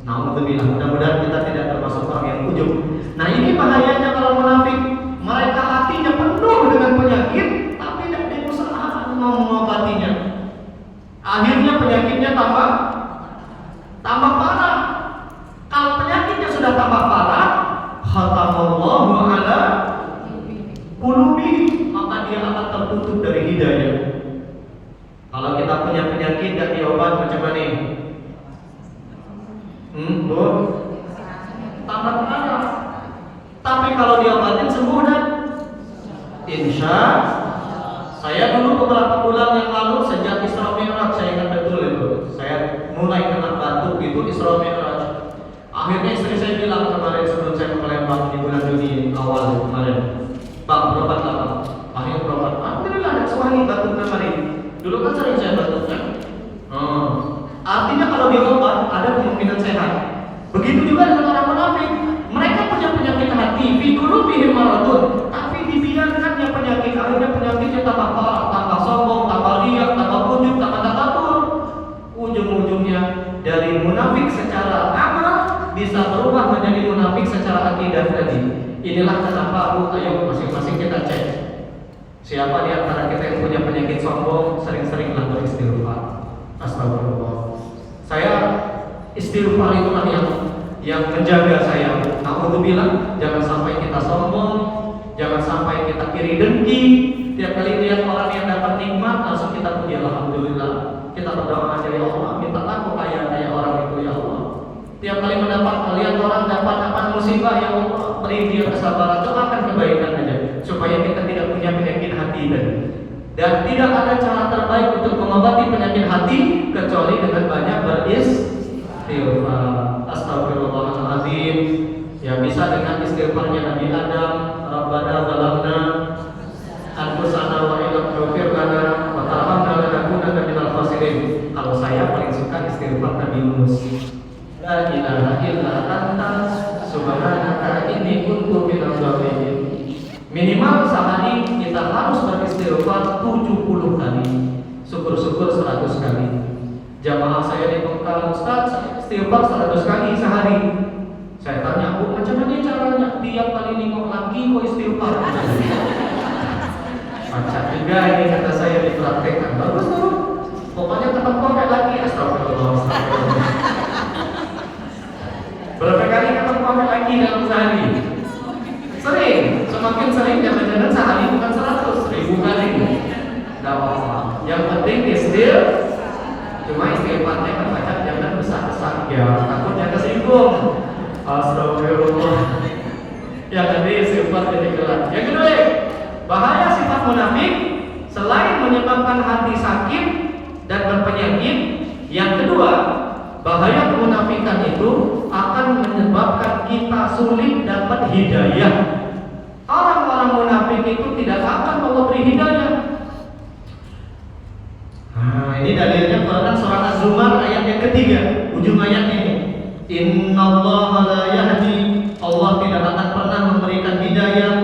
Alhamdulillah, mudah-mudahan kita tidak termasuk orang yang ujub. Nah ini bahayanya kalau munafik. Mereka hatinya penuh dengan penyakit, tapi tidak diusahakan mau mengobatinya. Akhirnya penyakitnya tambah parah. Kalau penyakitnya sudah tambah parah, khatamallahu ala qulubi, maka dia akan tertutup dari hidayah. Kalau kita punya penyakit dan diobat macam mana? Bu, tambah parah. Tapi kalau diobatin sembuh dan insya. Saya dulu beberapa bulan yang lalu sejak Isra Mi'raj, saya ingat betul itu. Saya mulai kena batuk itu Isra Mi'raj. Akhirnya istri saya bilang kemarin sebelum saya ke Palembang di bulan Juni awal kemarin, "Pak, berobat lah Pak." Akhirnya berobat. Alhamdulillah ada sewangi batuk kemarin. Dulu kan sering saya batuk kan. Artinya kalau diobat ada kemungkinan sehat. Begitu juga dengan orang munafik. Mereka punya penyakit hati, fi qulubihim maradun, tapi dibiarkannya penyakit, akhirnya penyakitnya tambah parah, tambah sombong, tambah riya, tambah ujub, tambah takabur. Ujung-ujungnya dari munafik secara amal bisa berubah menjadi munafik secara akidah tadi. Inilah kenapa ayo masing-masing kita cek. Siapa di antara kita yang punya penyakit sombong, sering-seringlah beristighfar. Astagfirullah. Saya istighfar itulah yang menjaga saya. Alhamdulillah, jangan sampai kita sombong, jangan sampai kita iri dengki. Tiap kali lihat orang yang dapat nikmat langsung kita musibah, ya Allah beri dia kesabaran, doakan kebaikan aja supaya kita tidak punya penyakit hati tadi. Dan tidak ada cara terbaik untuk mengobati penyakit hati kecuali dengan banyak beristighfar. Astagfirullahaladzim. Ya bisa dengan istighfarnya Nabi Adam, Rabbana zalamna anfusana wa illam taghfir lana wa tarhamna lanakunanna minal khasirin. Kalau saya paling suka istighfar Nabi Yunus. La ilaha illa anta subhanaka inni kuntu minadz dzalimin. Minimal sehari kita harus beristighfar 70 kali. Syukur-syukur 100 kali. Jamaah saya di Mekah, Ustaz, saya istighfar 100 kali sehari. Saya tanya, Bu, macam mana caranya? Tiap kali nengok lagi kok istighfar? Macam juga ini kata saya dipraktekkan. Bagus tuh. Pokoknya tetap pakai lagi. Astagfirullah. Berapa kali ketemu pakai lagi dalam sehari? Sering. Semakin sering jangan-jangan sehari bukan 100.000 kali. Gak apa-apa. Yang penting istighfar. Cuma istighfarnya kan baca jangan besar-besar ya. Takutnya kesinggung. Astagfirullah. Yang tadi istighfar jadi gelar. Yang kedua, bahaya sifat munafik selain menyebabkan hati sakit dan berpenyakit. Yang kedua, bahaya kemunafikan itu akan menyebabkan kita sulit dapat hidayah. Orang-orang munafik itu tidak akan Allah beri hidayah. Nah, ini dalilnya Quran surah Az-Zumar ayat yang ketiga, ujung ayatnya ini. Innallaha la yahdi, Allah tidak akan pernah memberikan hidayah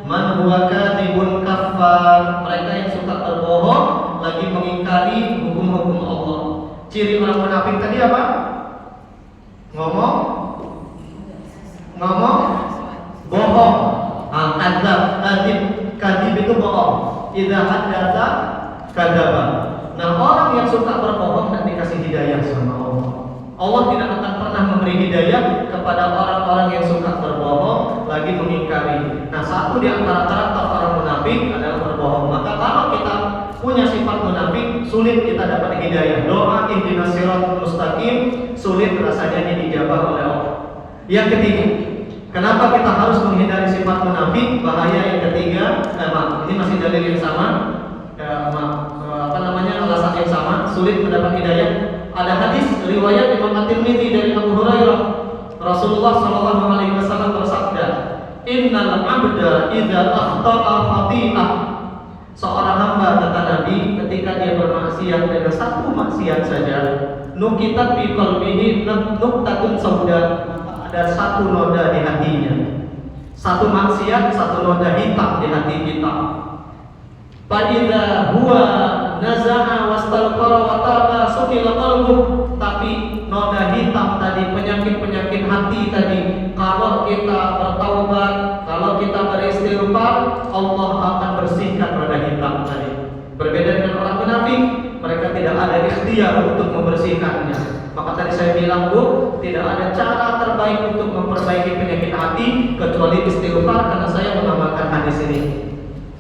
man huwa kadhibun kafar, mereka yang suka berbohong lagi mengingkari hukum-hukum Allah. Ciri orang munafik tadi apa? Ngomong bohong. Kadzib itu bohong. Idza haddatsa kadzaba. Nah, orang yang suka berbohong dan dikasih hidayah sama Allah. Allah tidak akan pernah memberi hidayah kepada orang-orang yang suka berbohong lagi mengingkari. Nah, satu di antara karakter orang munafik adalah berbohong. Maka kalau kita punya sifat munafik, sulit kita dapat hidayah. Doa ihdinas siratal mustaqim sulit rasanya dijabah oleh Allah. Yang ketiga, kenapa kita harus menghindari sifat munafik? Bahaya yang ketiga, ini masih dalil yang sama. Alasan yang sama, sulit mendapat hidayah. Ada hadis riwayat Imam At-Tirmidzi dari Abu Hurairah. Rasulullah SAW bersabda, "Innal 'abda idza akhta'a khati'ah." Seorang hamba, kata Nabi, ketika dia bermaksiat dengan satu maksiat saja, nukitat bi qalbihi nuqtatun sauda, ada satu noda di hatinya. Satu maksiat, satu noda hitam di hati kita. Fa'idza huwa naza'a wastalqara wa taba sukila qalbuh. Tapi noda hitam tadi, penyakit-penyakit hati tadi, kalau kita bertaubat, kalau kita beristighfar, Allah akan bersihkan noda hitam tadi. Berbeda dengan orang munafik, mereka tidak ada ikhtiar untuk membersihkannya. Maka tadi saya bilang, Bu, tidak ada cara terbaik untuk memperbaiki penyakit hati kecuali istighfar, karena saya mengamalkan hadis ini.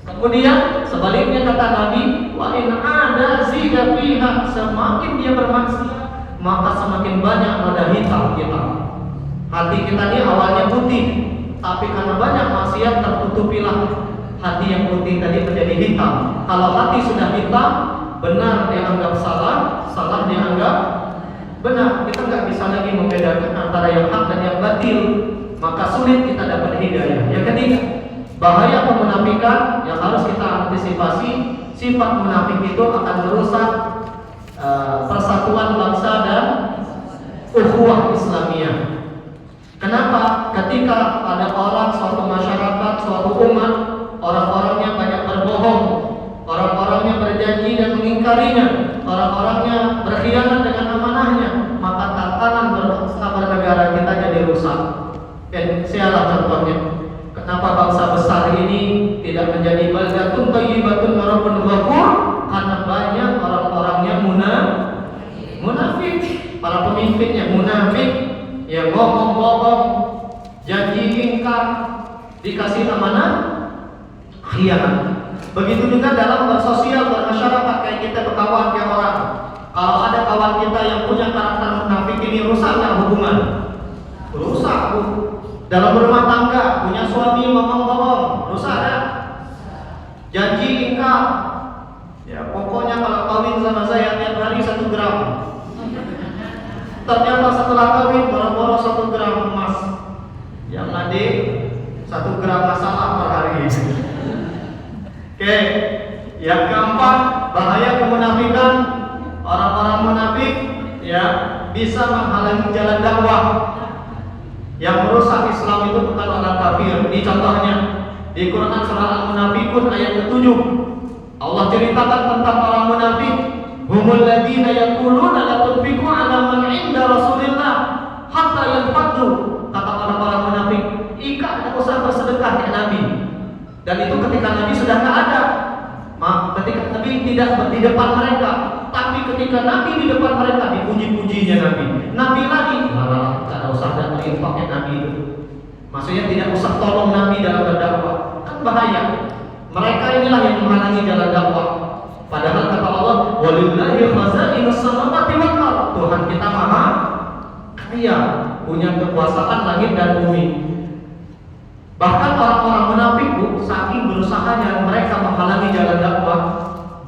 Kemudian sebaliknya kata Nabi, wa in ada zida fiha, semakin dia bermaksiat maka semakin banyak noda hitam kita. Hati kita ini awalnya putih, tapi karena banyak maksiat tertutupilah hati yang putih tadi menjadi hitam. Kalau hati sudah hitam, benar dianggap salah, salah dianggap benar. Kita nggak bisa lagi membedakan antara yang hak dan yang batil, maka sulit kita dapat hidayah. Yang ketiga, bahaya kemunafikan yang harus kita antisipasi. Sifat munafik itu akan merusak persatuan bangsa dan ukhuwah Islamiyah. Kenapa? Ketika ada orang, suatu masyarakat, suatu umat, orang-orangnya banyak berbohong, orang-orangnya berjanji dan mengingkarinya, orang-orangnya berkhianat dengan amanahnya, maka tatanan berbangsa bernegara kita jadi rusak. Dan sialah contohnya. Kenapa bangsa besar ini tidak menjadi baldatun thayyibatun wa rabbun ghafur? Karena banyak orang-orangnya munafik, para pemimpinnya munafik, yang ngomong bohong, janji ingkar, dikasih amanah, khianat. Begitu juga dalam bersosial, bermasyarakat, kayak kita berkawan kayak orang. Kalau ada kawan kita yang punya karakter munafik ini, rusak nggak hubungan? Rusak, Bu. Dalam berumah tangga, punya suami ngomong bohong, dosa ada. Janji ingkar. Ya, pokoknya kalau kawin sama saya tiap hari 1 gram. Ternyata setelah kawin boro-boro 1 gram emas. Yang adik 1 gram masalah per hari. Oke, yang keempat, bahaya kemunafikan. Orang-orang munafik ya bisa menghalangi jalan dakwah. Yang merusak Islam itu bukan orang kafir. Ini contohnya di Quran surah Al-Munafiqun ayat ke-7. Allah ceritakan tentang orang munafik. Humul ladzina yaquluna la tunfiqu 'ala man 'inda Rasulillah hatta yanfaddu. Kata orang-orang munafik, tidak usah bersedekah ke Nabi. Dan itu ketika Nabi sudah tidak ada. Ketika Nabi tidak di depan mereka, tapi ketika Nabi di depan mereka dipuji-pujinya Nabi. Nabi lagi, tidak usah ada infaknya Nabi itu. Maksudnya tidak usah tolong Nabi dalam berdakwah. Kan bahaya. Mereka inilah yang menghalangi jalan dakwah. Padahal kata Allah, walillahi khazainus samawati wal ardh. Tuhan kita maha kaya, punya kekuasaan langit dan bumi. Bahkan orang-orang munafik saking berusahanya mereka menghalangi jalan dakwah.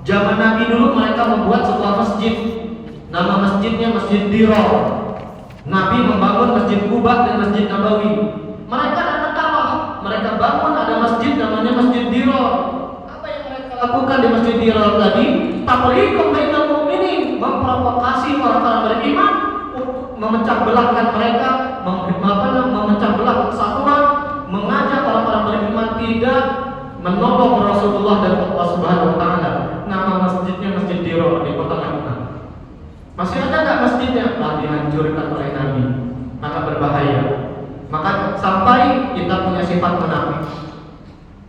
Zaman Nabi dulu mereka membuat sebuah masjid. Nama masjidnya Masjid Dirar. Nabi membangun Masjid Quba dan Masjid Nabawi. Mereka tidak kalah. Mereka bangun ada masjid namanya Masjid Dirar. Apa yang mereka lakukan di Masjid Dirar tadi? Tafriqum bainal mu'minin, memprovokasi orang-orang beriman untuk memecah belahkan mereka, memecah belah persatuan, mengajak orang-orang beriman tidak menolong Rasulullah dan Allah Subhanahu wa taala. Nama masjidnya Masjid Dirar di kota Madinah. Masih ada enggak masjidnya? Telah dihancurkan oleh Nabi karena berbahaya. Maka sampai kita punya sifat munafik.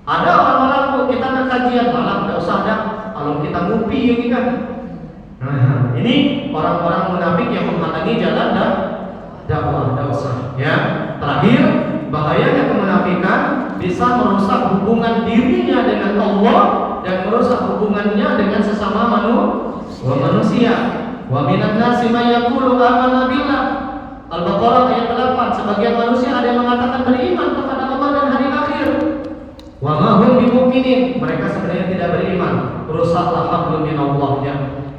Ada orang-orang tuh kita nak kajian malam enggak usah ada kalau kita ngupi ini kan. Nah, ini orang-orang munafik yang menghalangi jalan dakwah, enggak usah ya. Terakhir, bahayanya kemunafikan bisa merusak hubungan dirinya dengan Allah dan merusak hubungannya dengan sesama manusia. Wa minan nasi may yaqulu amanna billah. Al-Baqarah ayat 8. Sebagian manusia ada yang mengatakan beriman kepada Allah dan hari akhir. Wa ma hum bimu'minin. Mereka sebenarnya tidak beriman. Rusaklah hablum minallahnya.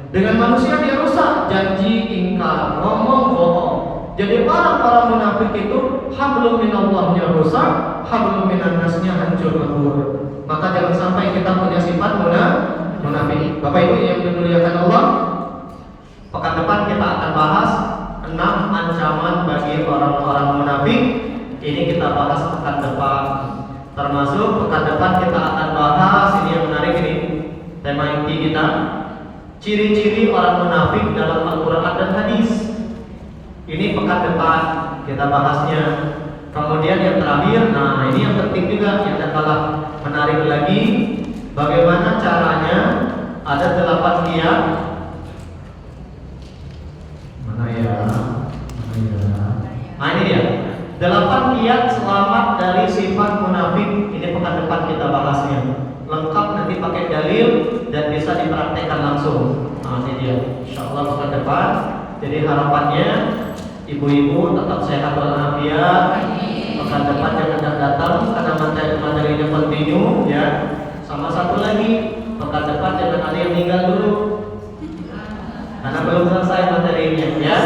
Dengan manusia dia rusak, janji ingkar, ngomong bohong. Jadi orang-orang munafik itu hablum minallahnya rusak, hablum minan nasnya hancur lebur. Maka jangan sampai kita punya sifat munafik. Bapak Ibu yang dimuliakan Allah, pekan depan kita akan bahas 6 ancaman bagi orang-orang munafik. Ini kita bahas pekan depan. Termasuk pekan depan kita akan bahas ini yang menarik ini. Tema inti kita, ciri-ciri orang munafik dalam Al-Qur'an dan hadis. Ini pekan depan kita bahasnya. Kemudian yang terakhir, nah ini yang penting juga yang tak kalah menarik lagi, bagaimana caranya ada 8 kiat. Mana ya? Nah ini dia. 8 kiat selamat dari sifat munafik. Ini pekan depan kita bahasnya. Lengkap nanti pakai dalil dan bisa dipraktekkan langsung. Nah ini dia. Insyaallah pekan depan. Jadi harapannya ibu-ibu tetap sehat walafiat. Pekan depan jangan datang karena materinya continue ya. Sama satu lagi, pekan depan jangan ada yang meninggal dulu karena belum selesai materinya ya.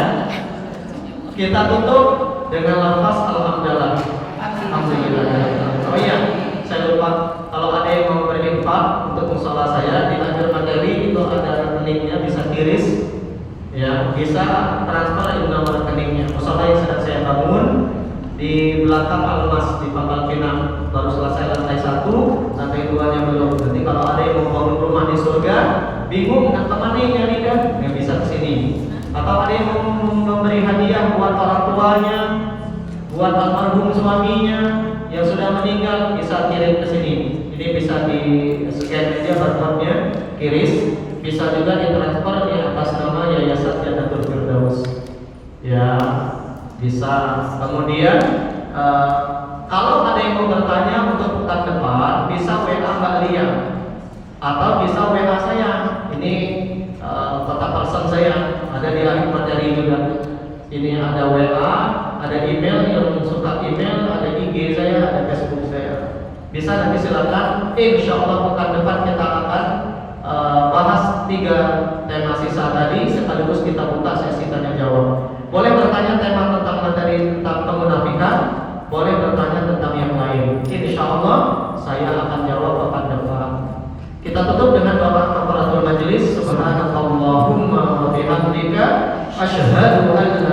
Kita tutup dengan lafaz alhamdulillah. Alhamdulillah. Oh iya, saya lupa kalau ada yang mau berinfak untuk musola saya di akhir materi itu ada rekeningnya, bisa kiris. Ya, bisa transfer nomor rekeningnya. Musola yang sedang saya bangun di belakang Almas di Pangkal Pinang, baru selesai lantai 1, lantai 2-nya belum. Nanti kalau ada yang mau bangun rumah di surga, bingung nak kemana nyari kan? Nggak bisa kesini. Atau ada yang mau memberi hadiah buat orang tuanya, buat almarhum suaminya yang sudah meninggal, bisa kirim ke sini. Ini bisa di scan aja barcode-nya, kiris. Bisa juga ditransfer di atas nama Yayasan Jannatul Firdaus. Ya, bisa. Kemudian kalau ada yang mau bertanya untuk pekan depan, bisa WA Mbak Lia atau bisa WA saya. Ini kontak person saya ada di akhir materi juga. Ini ada WA, ada email yang suka email, ada bisa nanti silakan. Insya Allah pekan depan kita akan bahas 3 tema sisa tadi, sekaligus kita buka sesi tanya jawab. Boleh bertanya tema tentang materi tentang kemunafikan, boleh bertanya tentang yang lain. Insya Allah saya akan jawab pekan depan. Kita tutup dengan doa kafaratul majelis. Subhanakallahumma wa bihamdika asyhadu an